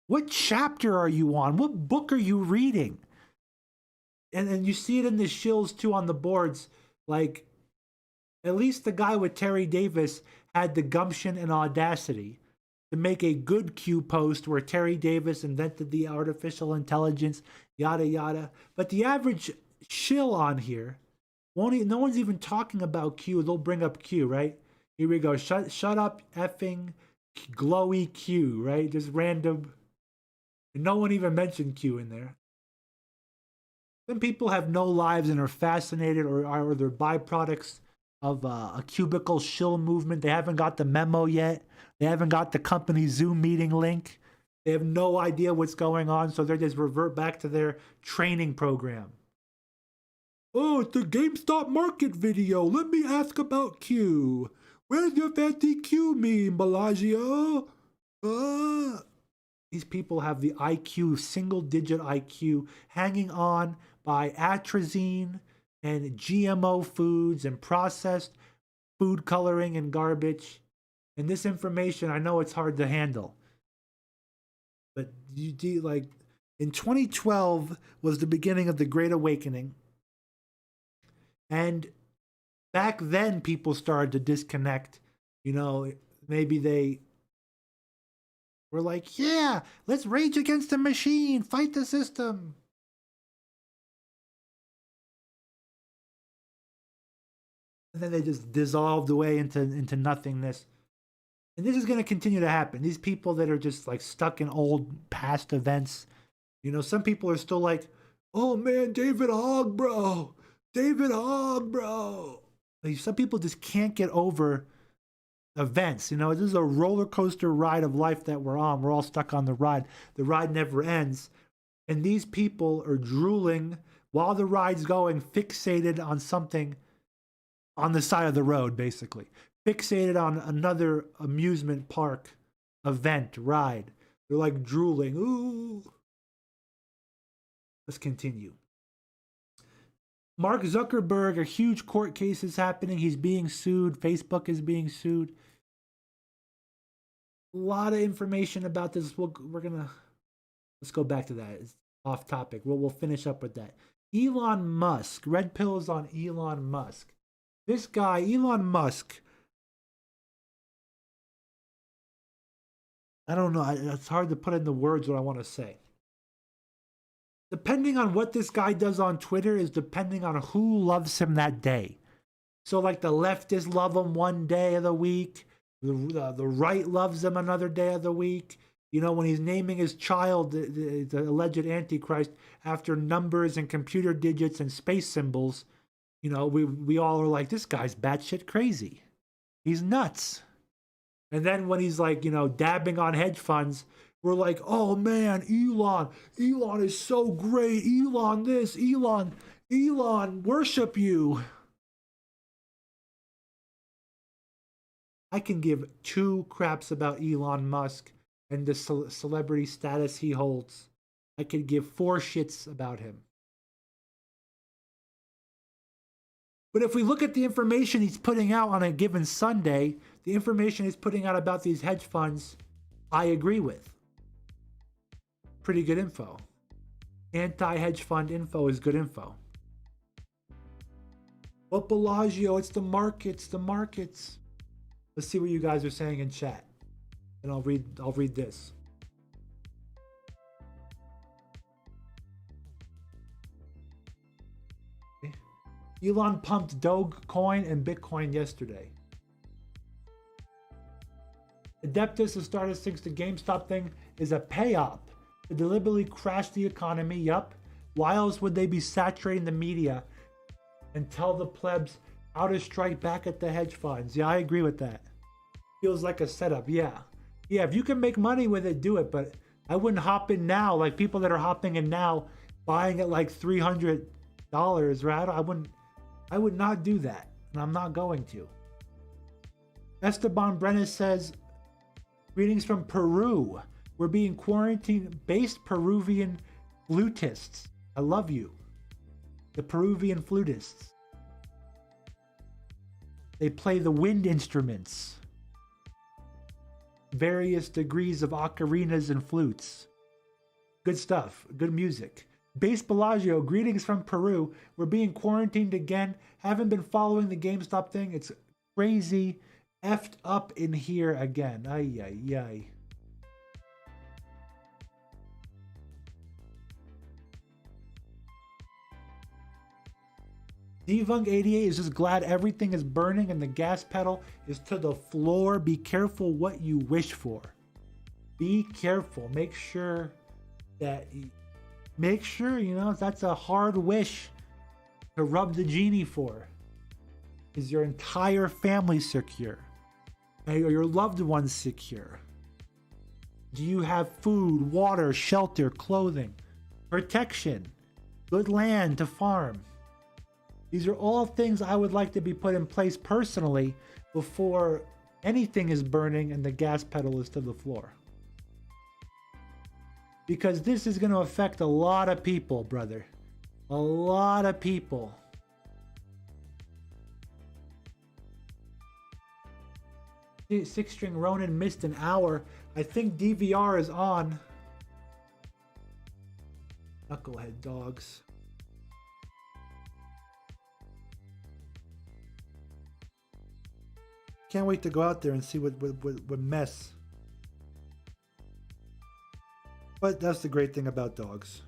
What chapter are you on? What book are you reading? And you see it in the shills too on the boards. Like, at least the guy with Terry Davis had the gumption and audacity to make a good Q post where Terry Davis invented the artificial intelligence, yada, yada. But the average shill on here, no one's even talking about Q. They'll bring up Q, right? Here we go. Shut up effing glowy Q, right? Just random. No one even mentioned Q in there. Some people have no lives and are fascinated or they're byproducts of a cubicle shill movement. They haven't got the memo yet. They haven't got the company Zoom meeting link. They have no idea what's going on, so they just revert back to their training program. Oh, it's the GameStop market video. Let me ask about Q. Where's your fancy Q meme, Bellagio? These people have the IQ, single-digit IQ, hanging on by atrazine and GMO foods and processed food coloring and garbage. And this information, I know it's hard to handle. But like in 2012 was the beginning of the Great Awakening. And back then people started to disconnect. You know, maybe they were like, yeah, let's rage against the machine, fight the system. And then they just dissolved away into nothingness. And this is going to continue to happen. These people that are just like stuck in old past events. You know, some people are still like, oh man, David Hogg, bro. David Hogg, bro. Like, some people just can't get over events. You know, this is a roller coaster ride of life that we're on. We're all stuck on the ride. The ride never ends. And these people are drooling while the ride's going, fixated on something on the side of the road, basically. Fixated on another amusement park event, ride. They're like drooling. Ooh. Let's continue. Mark Zuckerberg, a huge court case is happening. He's being sued. Facebook is being sued. A lot of information about this. Let's go back to that. It's off topic. We'll finish up with that. Elon Musk. Red pill is on Elon Musk. This guy, Elon Musk. I don't know. It's hard to put into words what I want to say. Depending on what this guy does on Twitter is depending on who loves him that day. So like the leftists love him one day of the week. The right loves him another day of the week. You know, when he's naming his child, the alleged Antichrist, after numbers and computer digits and space symbols, you know, we all are like, this guy's batshit crazy. He's nuts. And then when he's like, you know, dabbing on hedge funds, we're like, oh man, Elon is so great. Elon this, Elon, worship you. I can give two craps about Elon Musk and the celebrity status he holds. I could give four shits about him. But if we look at the information he's putting out on a given Sunday, the information he's putting out about these hedge funds, I agree with. Pretty good info. Anti-hedge fund info is good info. But Bellagio, it's the markets. Let's see what you guys are saying in chat. And I'll read this. Okay. Elon pumped Dogecoin and Bitcoin yesterday. Adeptus, the starter thinks the GameStop thing is a payoff to deliberately crash the economy. Yup. Why else would they be saturating the media and tell the plebs how to strike back at the hedge funds? Yeah, I agree with that. Feels like a setup. Yeah, if you can make money with it, do it. But I wouldn't hop in now. Like people that are hopping in now, buying at like $300, right? I would not do that, and I'm not going to. Esteban Brenes says, greetings from Peru. We're being quarantined. Based Peruvian flutists. I love you. The Peruvian flutists. They play the wind instruments. Various degrees of ocarinas and flutes. Good stuff. Good music. Base Bellagio, greetings from Peru. We're being quarantined again. Haven't been following the GameStop thing. It's crazy. Effed up in here again. Ay, ay, ay. Devunk 88 is just glad everything is burning and the gas pedal is to the floor. Be careful what you wish for. Be careful. Make sure, you know, that's a hard wish to rub the genie for. Is your entire family secure? Are your loved ones secure? Do you have food, water, shelter, clothing, protection, good land to farm? These are all things I would like to be put in place personally before anything is burning and the gas pedal is to the floor. Because this is going to affect a lot of people, brother. A lot of people. Six-string Ronin missed an hour. I think DVR is on. Knucklehead dogs. Can't wait to go out there and see what mess. But that's the great thing about dogs.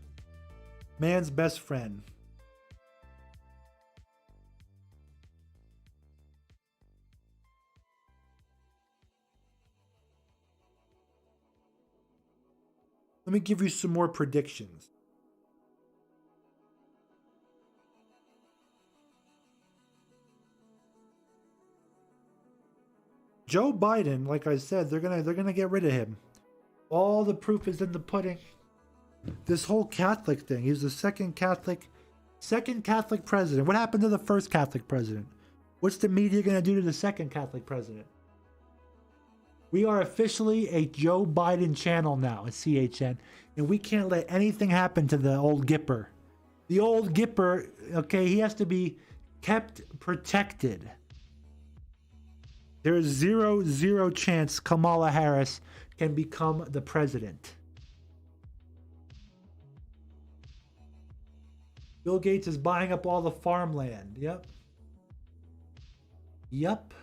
Man's best friend. Let me give you some more predictions. Joe Biden, like I said, they're gonna get rid of him. All the proof is in the pudding. This whole Catholic thing. He was the second Catholic president. What happened to the first Catholic president? What's the media gonna do to the second Catholic president? We are officially a Joe Biden channel now at CHN, and we can't let anything happen to the old Gipper. The old Gipper, okay, he has to be kept protected. There is zero chance Kamala Harris can become the president. Bill Gates is buying up all the farmland. Yep.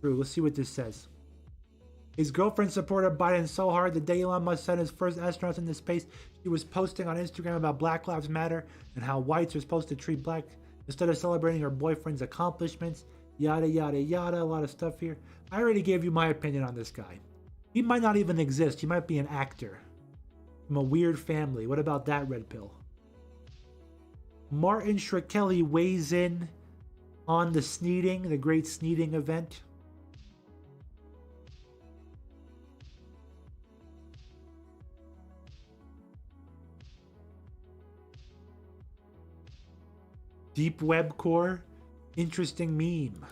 True. Let's see what this says. His girlfriend supported Biden so hard the day Elon Musk sent his first astronauts into space, she was posting on Instagram about Black Lives Matter and how whites are supposed to treat black instead of celebrating her boyfriend's accomplishments. Yada, yada, yada. A lot of stuff here. I already gave you my opinion on this guy. He might not even exist. He might be an actor from a weird family. What about that, red pill? Martin Shkreli weighs in on the Sneeding, the great Sneeding event. Deep Web Core, interesting meme.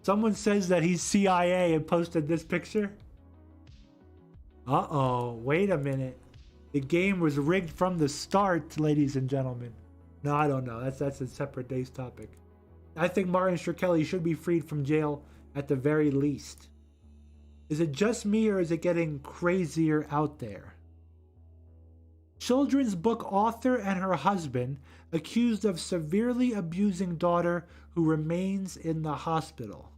Someone says that he's CIA and posted this picture. Uh-oh, wait a minute. The game was rigged from the start, ladies and gentlemen. No, I don't know. That's a separate day's topic. I think Martin Shkreli should be freed from jail at the very least. Is it just me or is it getting crazier out there? Children's book author and her husband accused of severely abusing daughter who remains in the hospital.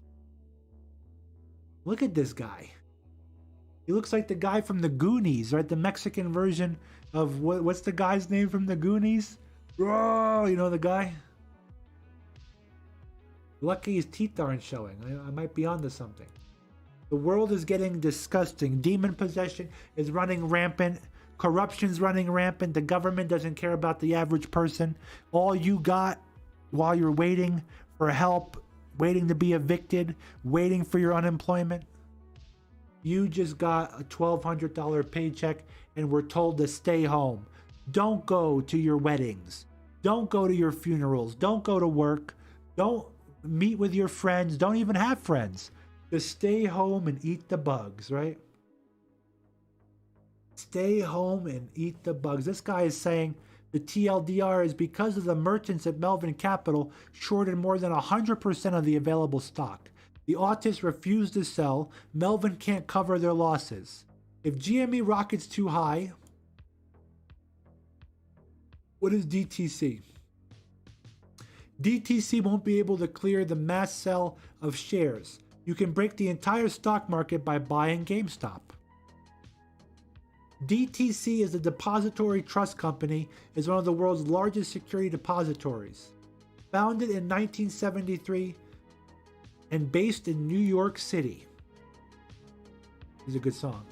Look at this guy. He looks like the guy from the Goonies, right? The Mexican version of what's the guy's name from the Goonies? Oh, you know the guy? Lucky his teeth aren't showing. I might be onto something. The world is getting disgusting. Demon possession is running rampant. Corruption's running rampant. The government doesn't care about the average person. All you got while you're waiting for help, waiting to be evicted, waiting for your unemployment, you just got a $1,200 paycheck and we're told to stay home. Don't go to your weddings. Don't go to your funerals. Don't go to work. Don't meet with your friends. Don't even have friends. Just stay home and eat the bugs, right? Stay home and eat the bugs. This guy is saying the TLDR is because of the merchants at Melvin Capital shorted more than 100% of the available stock. The autists refuse to sell. Melvin can't cover their losses. If GME rockets too high, what is DTC? DTC won't be able to clear the mass sell of shares. You can break the entire stock market by buying GameStop. DTC is a depository trust company, is one of the world's largest security depositories. Founded in 1973 and based in New York City. This is a good song.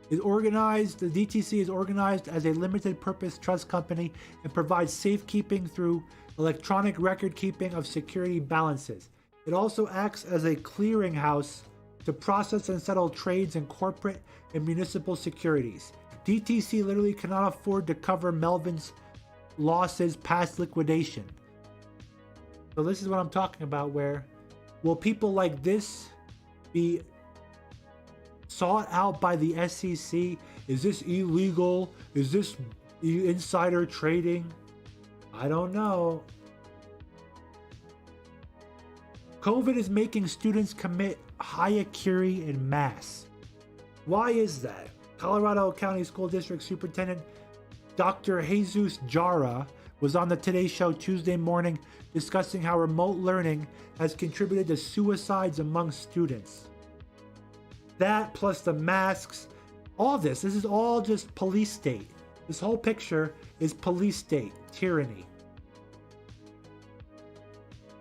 The DTC is organized as a limited purpose trust company and provides safekeeping through electronic record keeping of security balances. It also acts as a clearinghouse to process and settle trades in corporate and municipal securities. DTC literally cannot afford to cover Melvin's losses past liquidation. So this is what I'm talking about, where will people like this be sought out by the SEC? Is this illegal? Is this insider trading? I don't know. COVID is making students commit harakiri en masse. Why is that? Colorado County School District Superintendent Dr. Jesus Jara was on the Today Show Tuesday morning discussing how remote learning has contributed to suicides among students. That plus the masks, all this is all just police state. This whole picture is police state tyranny.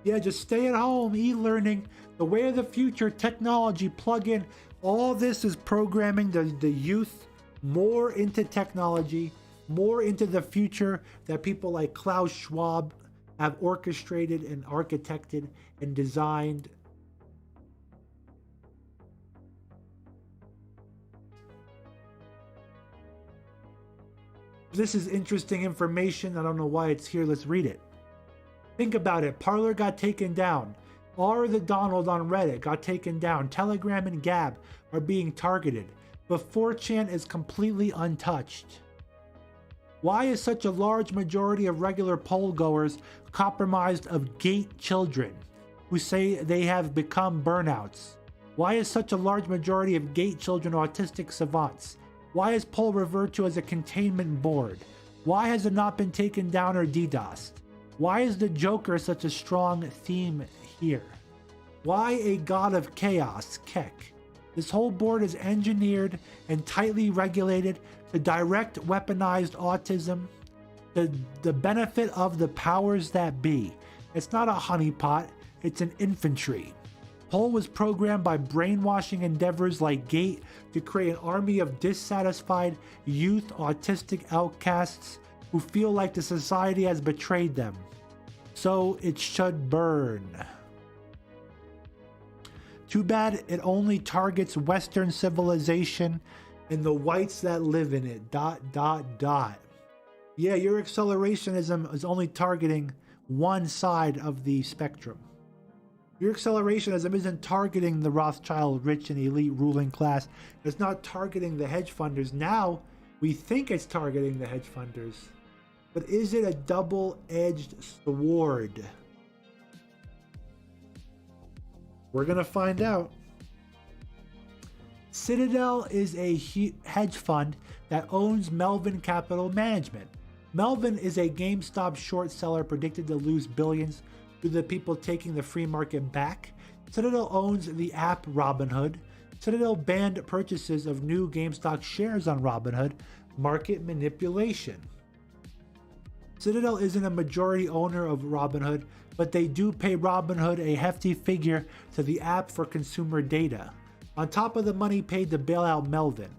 Yeah, just stay at home, e-learning, the way of the future, technology, plug in. All this is programming the youth more into technology, more into the future that people like Klaus Schwab have orchestrated and architected and designed. This is interesting information. I don't know why it's here. Let's read it. Think about it. Parler got taken down. R the Donald on Reddit got taken down. Telegram and Gab are being targeted. But 4chan is completely untouched. Why is such a large majority of regular poll goers compromised of gate children who say they have become burnouts? Why is such a large majority of gate children autistic savants? Why is poll referred to as a containment board? Why has it not been taken down or DDoSed? Why is the Joker such a strong theme here? Why a god of chaos, Kek? This whole board is engineered and tightly regulated to direct weaponized autism, the benefit of the powers that be. It's not a honeypot, it's an infantry. Poll was programmed by brainwashing endeavors like Gate to create an army of dissatisfied youth autistic outcasts who feel like the society has betrayed them. So it should burn. Too bad it only targets Western civilization and the whites that live in it. ... Yeah, your accelerationism is only targeting one side of the spectrum. Your accelerationism isn't targeting the Rothschild rich and elite ruling class. It's not targeting the hedge funders. Now, we think it's targeting the hedge funders. But is it a double-edged sword? We're going to find out. Citadel is a hedge fund that owns Melvin Capital Management. Melvin is a GameStop short seller predicted to lose billions to the people taking the free market back. Citadel owns the app Robinhood. Citadel banned purchases of new GameStop shares on Robinhood. Market manipulation. Citadel isn't a majority owner of Robinhood, but they do pay Robinhood a hefty figure to the app for consumer data, on top of the money paid to bail out Melvin.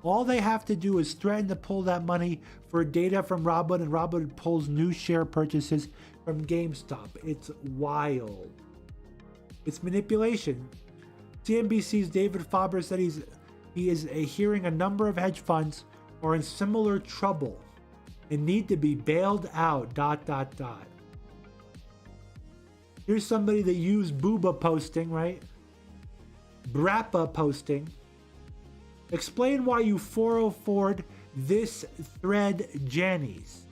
All they have to do is threaten to pull that money for data from Robinhood, and Robinhood pulls new share purchases from GameStop. It's wild. It's manipulation. CNBC's David Faber said he is hearing a number of hedge funds are in similar trouble and need to be bailed out. ... Here's somebody that used Booba posting, right? Brappa posting. Explain why you 404'd this thread, Jannies.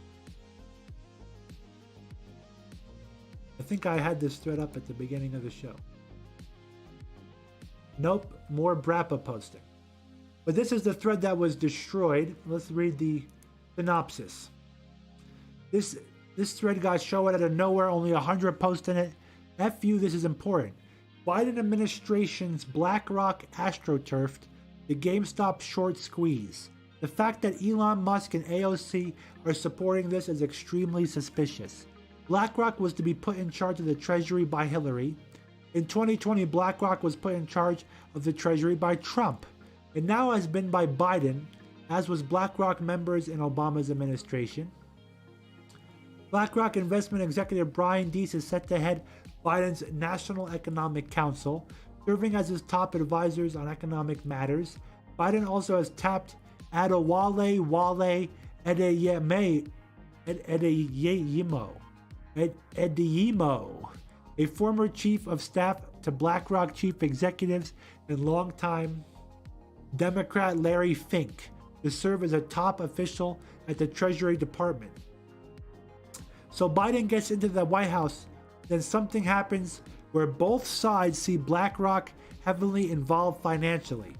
I think I had this thread up at the beginning of the show. Nope, more Brappa posting. But this is the thread that was destroyed. Let's read the synopsis. This thread got shown out of nowhere, only 100 posts in it. F you, this is important. Biden administration's BlackRock astroturfed the GameStop short squeeze. The fact that Elon Musk and AOC are supporting this is extremely suspicious. BlackRock was to be put in charge of the Treasury by Hillary. In 2020, BlackRock was put in charge of the Treasury by Trump, and now has been by Biden, as was BlackRock members in Obama's administration. BlackRock investment executive Brian Deese is set to head Biden's National Economic Council, serving as his top advisors on economic matters. Biden also has tapped Adewale Adeyemo, a former chief of staff to BlackRock chief executives and longtime Democrat Larry Fink, to serve as a top official at the Treasury Department. So Biden gets into the White House, then something happens where both sides see BlackRock heavily involved financially.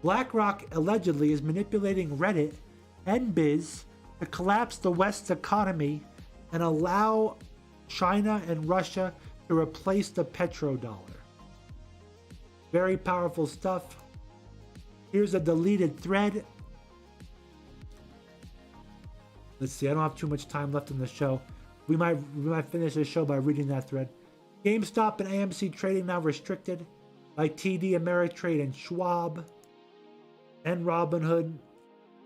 BlackRock allegedly is manipulating Reddit and Biz to collapse the West's economy and allow China and Russia to replace the petrodollar. Very powerful stuff. Here's a deleted thread. Let's see, I don't have too much time left in the show. We might finish the show by reading that thread. GameStop and AMC trading now restricted by TD Ameritrade and Schwab and Robinhood.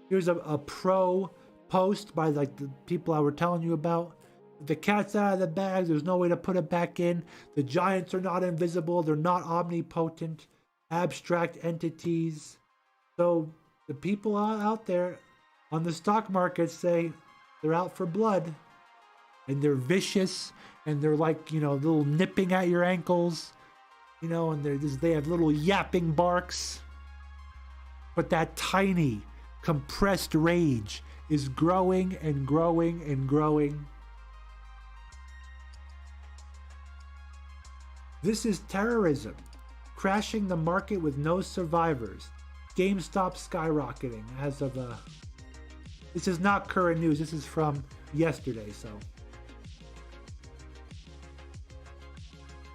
Here's a pro post by like the people I were telling you about. The cat's out of the bag. There's no way to put it back in. The giants are not invisible. They're not omnipotent, abstract entities. So the people out there on the stock market say they're out for blood. And they're vicious. And they're like, little nipping at your ankles. You know, and they have little yapping barks. But that tiny, compressed rage is growing and growing and growing. This is terrorism, crashing the market with no survivors. GameStop skyrocketing as of this is not current news. This is from yesterday, so.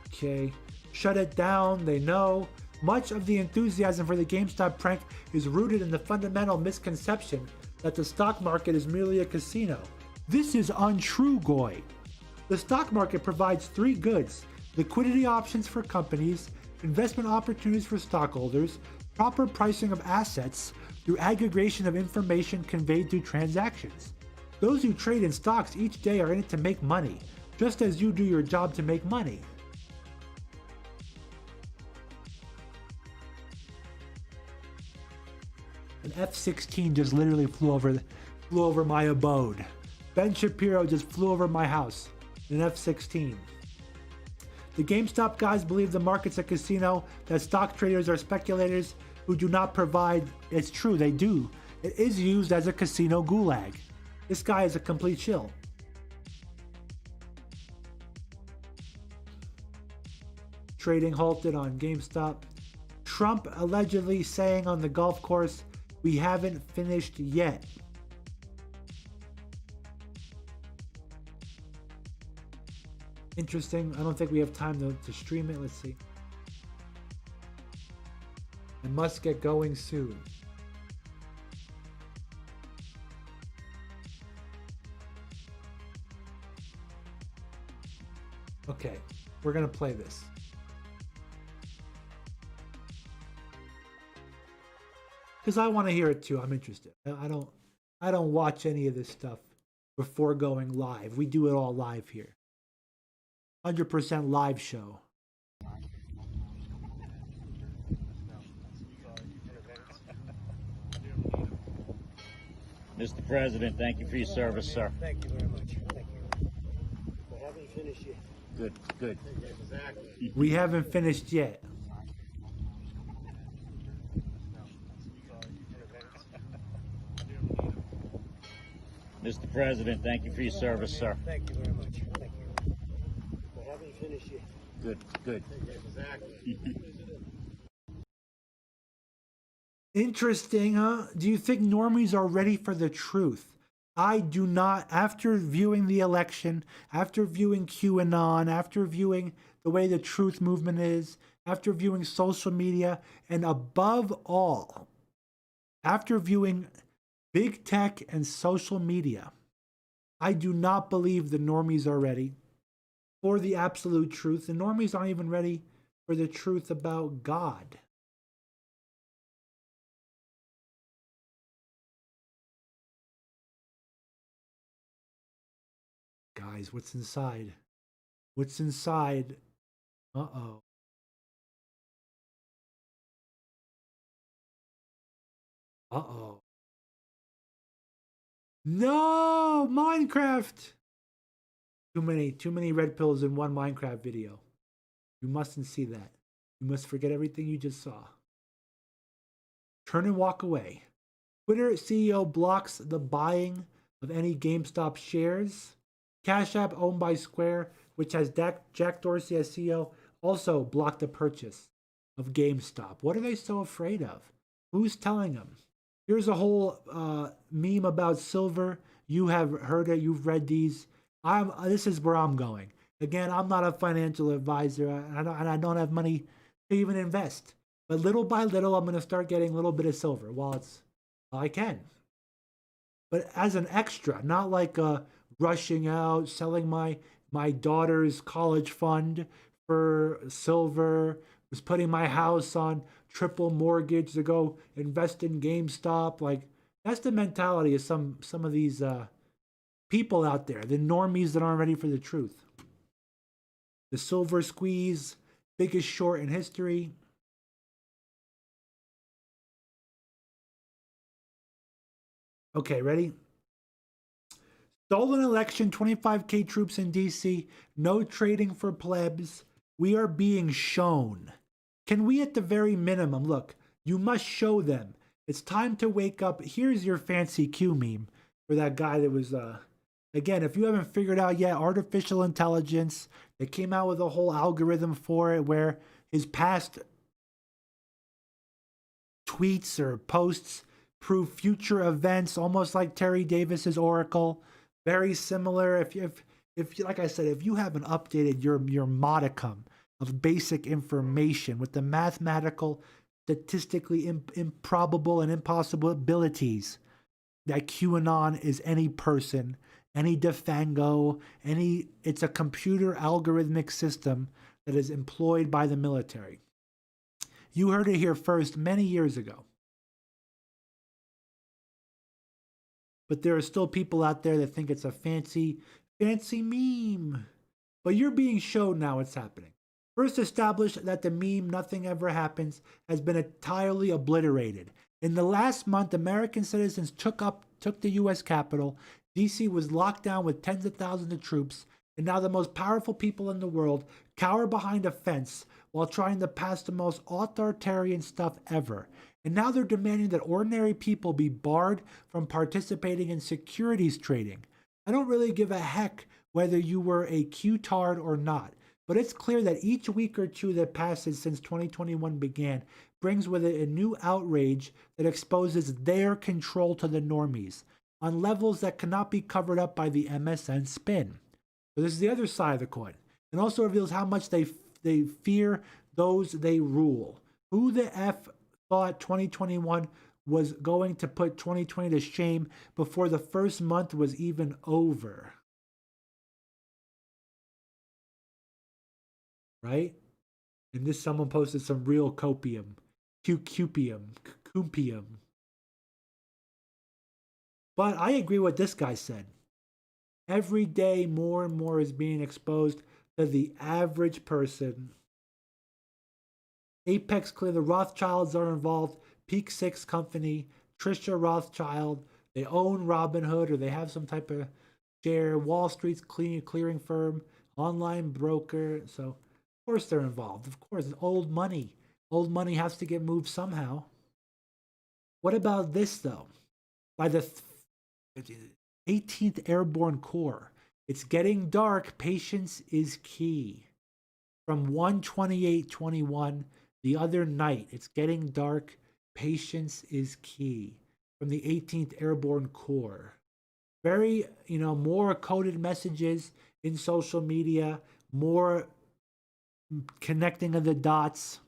Okay, shut it down. They know. Much of the enthusiasm for the GameStop prank is rooted in the fundamental misconception that the stock market is merely a casino. This is untrue, Goy. The stock market provides three goods: liquidity options for companies, investment opportunities for stockholders, proper pricing of assets through aggregation of information conveyed through transactions. Those who trade in stocks each day are in it to make money, just as you do your job to make money. An F-16 just literally flew over my abode. Ben Shapiro just flew over my house in an F-16. The GameStop guys believe the market's a casino, that stock traders are speculators who do not provide. It's true, they do. It is used as a casino gulag. This guy is a complete shill. Trading halted on GameStop. Trump allegedly saying on the golf course, "We haven't finished yet." Interesting. I don't think we have time to stream it. Let's see. I must get going soon. Okay, we're gonna play this. Because I want to hear it too. I'm interested. I don't watch any of this stuff before going live. We do it all live here. 100% live show. Mr. President, thank you for your service, sir. Thank you very much. Thank you. We haven't finished yet. Good, good. Exactly. We haven't finished yet. Mr. President, thank you for your service, sir. Thank you very much. Thank you. We haven't finished yet. Good, good. Exactly. Interesting, huh? Do you think normies are ready for the truth? I do not. After viewing the election, after viewing QAnon, after viewing the way the truth movement is, after viewing social media, and above all, after viewing big tech and social media, I do not believe the normies are ready for the absolute truth. The normies aren't even ready for the truth about God. Guys, what's inside? What's inside? Uh-oh. Uh-oh. No, Minecraft. Too many red pills in one Minecraft video. You mustn't see that. You must forget everything you just saw. Turn and walk away. Twitter CEO blocks the buying of any GameStop shares. Cash App, owned by Square, which has Jack Dorsey as CEO, also blocked the purchase of GameStop. What are they so afraid of? Who's telling them? Here's a whole meme about silver. You have heard it. You've read these. This is where I'm going. Again, I'm not a financial advisor, and I don't have money to even invest. But little by little, I'm going to start getting a little bit of silver while I can. But as an extra, not like rushing out, selling my daughter's college fund for silver, was putting my house on triple mortgage to go invest in GameStop. Like, that's the mentality of some of these people out there, the normies that aren't ready for the truth. The silver squeeze, biggest short in history. Okay, ready? Stolen election, 25K troops in DC, no trading for plebs. We are being shown. Can we at the very minimum, look, you must show them. It's time to wake up. Here's your fancy Q meme for that guy that was, again, if you haven't figured out yet, artificial intelligence, they came out with a whole algorithm for it where his past tweets or posts prove future events, almost like Terry Davis's Oracle. Very similar. If like I said, if you haven't updated your modicum of basic information with the mathematical, statistically improbable and impossible abilities that QAnon is any person, any defango, it's a computer algorithmic system that is employed by the military. You heard it here first many years ago. But there are still people out there that think it's a fancy meme. But you're being shown now it's happening. First established that the meme "nothing ever happens" has been entirely obliterated. In the last month, American citizens took the U.S. Capitol. D.C. was locked down with tens of thousands of troops, and now the most powerful people in the world cower behind a fence while trying to pass the most authoritarian stuff ever. And now they're demanding that ordinary people be barred from participating in securities trading. I don't really give a heck whether you were a Q-tard or not, but it's clear that each week or two that passes since 2021 began brings with it a new outrage that exposes their control to the normies on levels that cannot be covered up by the MSN spin. So this is the other side of the coin. It also reveals how much they fear those they rule. Who the F thought 2021 was going to put 2020 to shame before the first month was even over? Right? And this someone posted some real copium. Cupium. But I agree with this guy said. Every day more and more is being exposed to the average person. Apex Clear, the Rothschilds are involved. Peak Six Company, Trisha Rothschild, they own Robinhood or they have some type of share. Wall Street's clearing firm, online broker. So, of course they're involved. Of course, it's old money. Old money has to get moved somehow. What about this, though? By the 18th Airborne Corps, it's getting dark. Patience is key. From 1/28/21, the other night, it's getting dark. Patience is key. From the 18th Airborne Corps. Very, more coded messages in social media, more connecting of the dots.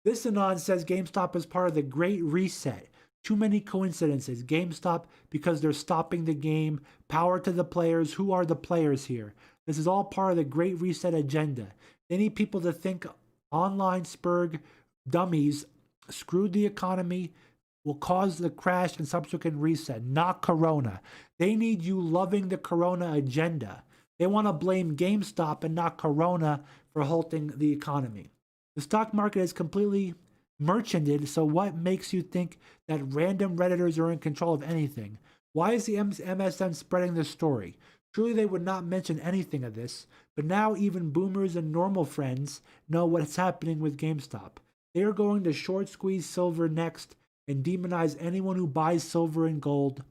This Anon says GameStop is part of the Great Reset. Too many coincidences. GameStop because they're stopping the game. Power to the players. Who are the players here? This is all part of the Great Reset agenda. They need people to think online spurg dummies screwed the economy, will cause the crash and subsequent reset, not Corona. They need you loving the Corona agenda. They want to blame GameStop and not Corona for halting the economy. The stock market is completely merchanted, so what makes you think that random Redditors are in control of anything? Why is the MSN spreading this story? Truly they would not mention anything of this, but now even boomers and normal friends know what's happening with GameStop. They are going to short squeeze silver next and demonize anyone who buys silver and gold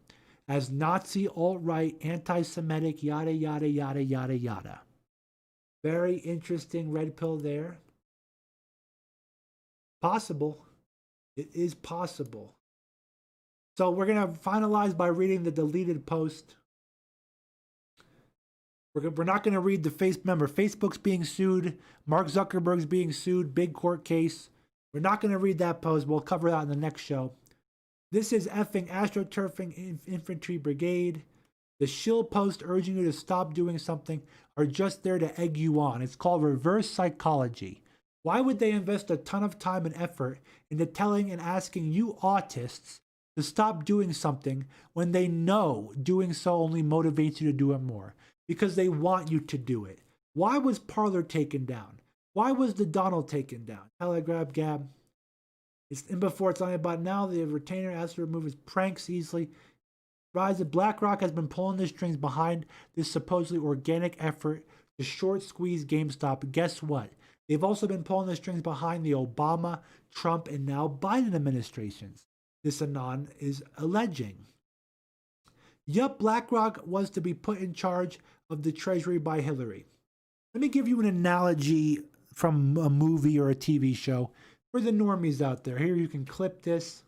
as Nazi, alt-right, anti-Semitic, yada, yada, yada, yada, yada. Very interesting red pill there. Possible. It is possible. So we're going to finalize by reading the deleted post. We're not going to read the remember, Facebook's being sued. Mark Zuckerberg's being sued. Big court case. We're not going to read that post. We'll cover that in the next show. This is effing AstroTurfing Infantry Brigade. The shill posts urging you to stop doing something are just there to egg you on. It's called reverse psychology. Why would they invest a ton of time and effort into telling and asking you autists to stop doing something when they know doing so only motivates you to do it more? Because they want you to do it. Why was Parler taken down? Why was the Donald taken down? Telegraph Gab. It's in before it's on about now. The retainer has to remove his pranks easily. Rise of BlackRock has been pulling the strings behind this supposedly organic effort to short squeeze GameStop. Guess what? They've also been pulling the strings behind the Obama, Trump, and now Biden administrations. This Anon is alleging. Yup, BlackRock was to be put in charge of the Treasury by Hillary. Let me give you an analogy from a movie or a TV show for the normies out there. Here, you can clip this.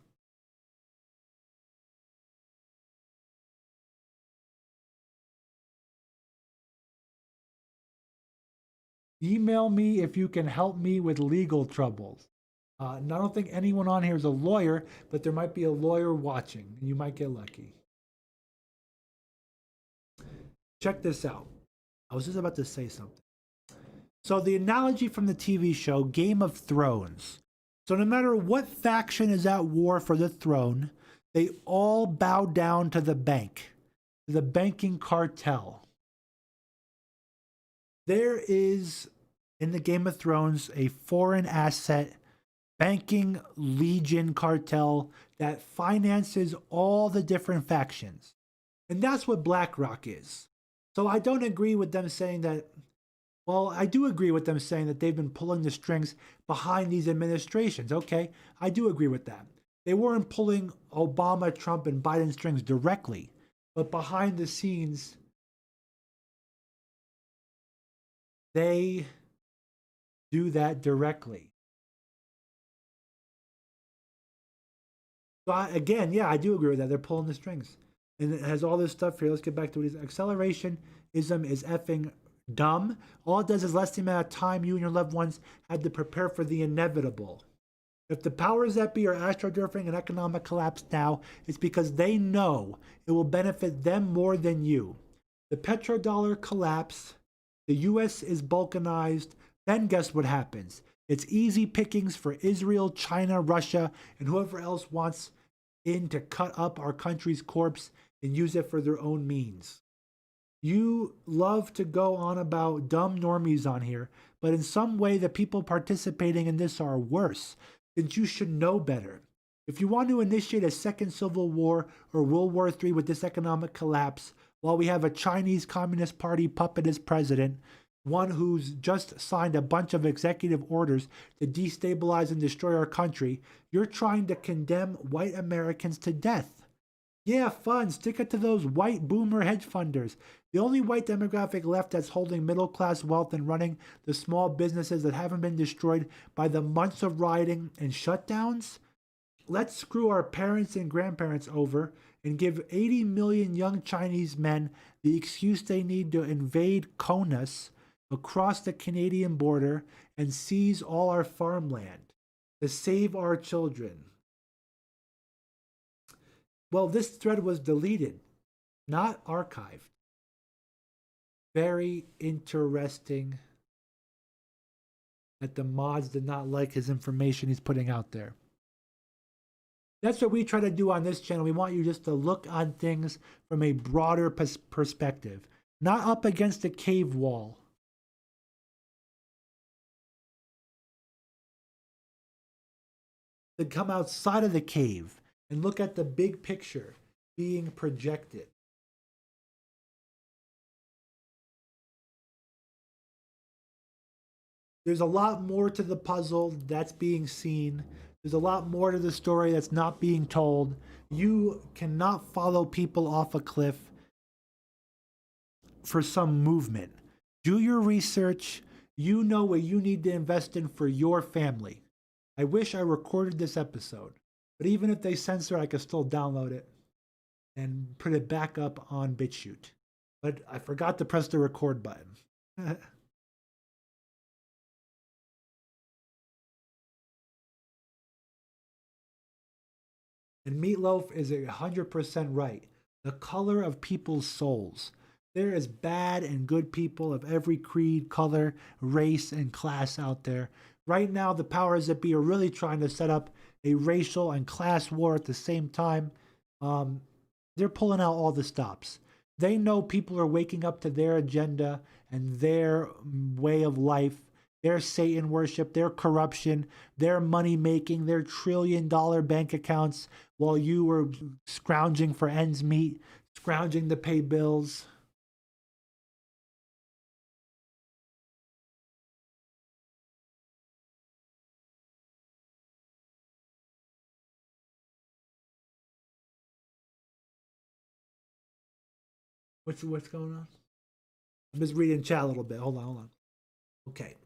Email me if you can help me with legal troubles. And I don't think anyone on here is a lawyer, but there might be a lawyer watching, and you might get lucky. Check this out. I was just about to say something. So the analogy from the TV show Game of Thrones. So no matter what faction is at war for the throne, they all bow down to the bank, the banking cartel. There is, in the Game of Thrones, a foreign asset banking legion cartel that finances all the different factions. And that's what BlackRock is. So I don't agree with them saying that, well, I do agree with them saying that they've been pulling the strings behind these administrations. Okay, I do agree with that. They weren't pulling Obama, Trump, and Biden strings directly, but behind the scenes, they do that directly. So again, yeah, I do agree with that. They're pulling the strings. And it has all this stuff here. Let's get back to what it is. Accelerationism is effing dumb. All it does is less the amount of time you and your loved ones had to prepare for the inevitable. If the powers that be are astroturfing an economic collapse now, it's because they know it will benefit them more than you. The petrodollar collapse, the U.S. is balkanized, then guess what happens? It's easy pickings for Israel, China, Russia, and whoever else wants in to cut up our country's corpse and use it for their own means. You love to go on about dumb normies on here, but in some way the people participating in this are worse, since you should know better. If you want to initiate a second civil war or World War III with this economic collapse, while we have a Chinese Communist Party puppet as president, one who's just signed a bunch of executive orders to destabilize and destroy our country, you're trying to condemn white Americans to death. Yeah, fun. Stick it to those white boomer hedge funders. The only white demographic left that's holding middle-class wealth and running the small businesses that haven't been destroyed by the months of rioting and shutdowns? Let's screw our parents and grandparents over and give 80 million young Chinese men the excuse they need to invade CONUS across the Canadian border and seize all our farmland to save our children. Well, this thread was deleted, not archived. Very interesting that the mods did not like his information he's putting out there. That's what we try to do on this channel. We want you just to look on things from a broader perspective, not up against a cave wall. To come outside of the cave and look at the big picture being projected. There's a lot more to the puzzle that's being seen. There's a lot more to the story that's not being told. You cannot follow people off a cliff for some movement. Do your research. You know what you need to invest in for your family. I wish I recorded this episode, but even if they censor, I can still download it and put it back up on BitChute. But I forgot to press the record button. And Meatloaf is 100% right. The color of people's souls. There is bad and good people of every creed, color, race, and class out there. Right now, the powers that be are really trying to set up a racial and class war at the same time. They're pulling out all the stops. They know people are waking up to their agenda and their way of life, their Satan worship, their corruption, their money making, their trillion-dollar bank accounts while you were scrounging for ends meet, scrounging to pay bills. What's going on? I'm just reading chat a little bit. Hold on. Okay.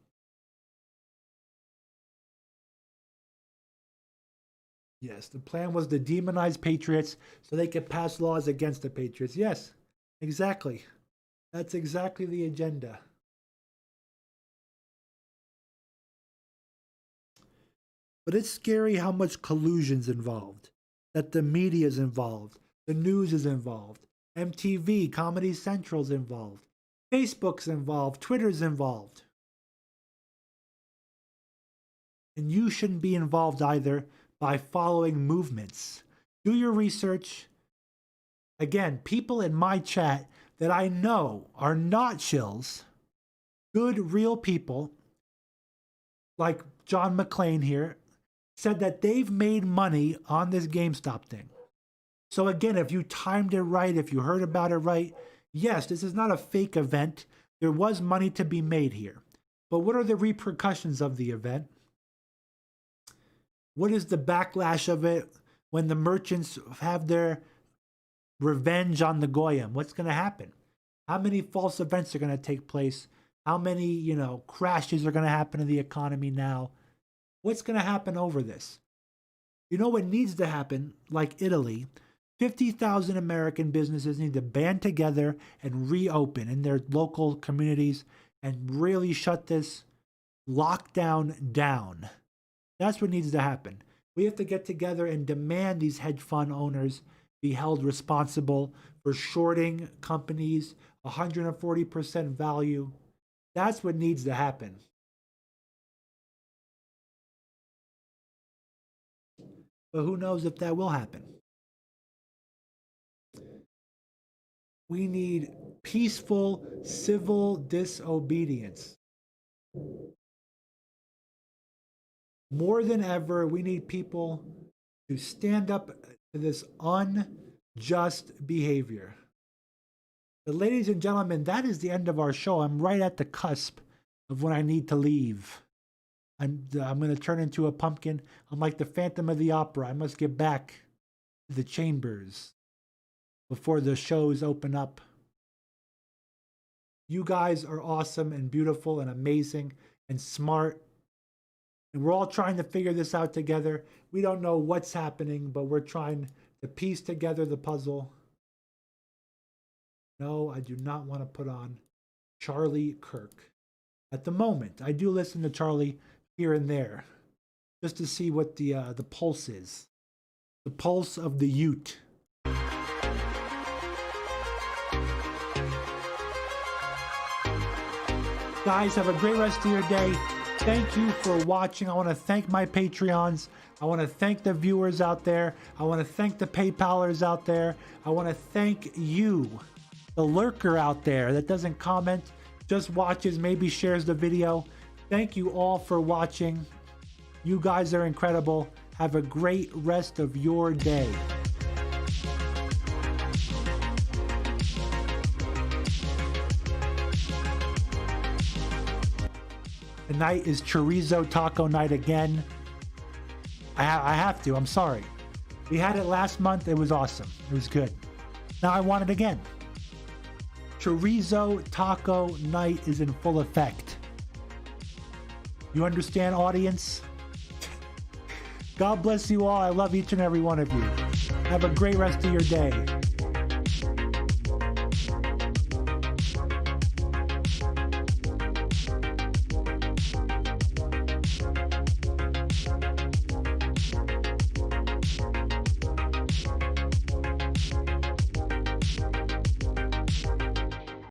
Yes, the plan was to demonize patriots so they could pass laws against the patriots. Yes, exactly. That's exactly the agenda. But it's scary how much collusion's involved, that the media's involved, the news is involved, MTV, Comedy Central's involved, Facebook's involved, Twitter's involved. And you shouldn't be involved either by following movements. Do your research. Again, people in my chat that I know are not shills, good, real people, like John McClane here, said that they've made money on this GameStop thing. So again, if you timed it right, if you heard about it right, yes, this is not a fake event. There was money to be made here. But what are the repercussions of the event? What is the backlash of it when the merchants have their revenge on the Goyim? What's going to happen? How many false events are going to take place? How many, crashes are going to happen in the economy now? What's going to happen over this? You know what needs to happen, like Italy? 50,000 American businesses need to band together and reopen in their local communities and really shut this lockdown down. That's what needs to happen. We have to get together and demand these hedge fund owners be held responsible for shorting companies 140% value. That's what needs to happen. But who knows if that will happen? We need peaceful civil disobedience. More than ever, we need people to stand up to this unjust behavior. But ladies and gentlemen, that is the end of our show. I'm right at the cusp of when I need to leave. I'm going to turn into a pumpkin. I'm like the Phantom of the Opera. I must get back to the chambers before the shows open up. You guys are awesome and beautiful and amazing and smart. And we're all trying to figure this out together. We don't know what's happening, but we're trying to piece together the puzzle. No, I do not want to put on Charlie Kirk. At the moment, I do listen to Charlie here and there, just to see what the pulse is. The pulse of the Ute. Guys, have a great rest of your day. Thank you for watching. I want to thank my Patreons. I want to thank the viewers out there. I want to thank the PayPalers out there. I want to thank you, the lurker out there that doesn't comment, just watches, maybe shares the video. Thank you all for watching. You guys are incredible. Have a great rest of your day. Tonight is chorizo taco night again. I have to. I'm sorry. We had it last month. It was awesome. It was good. Now I want it again. Chorizo taco night is in full effect. You understand, audience? God bless you all. I love each and every one of you. Have a great rest of your day.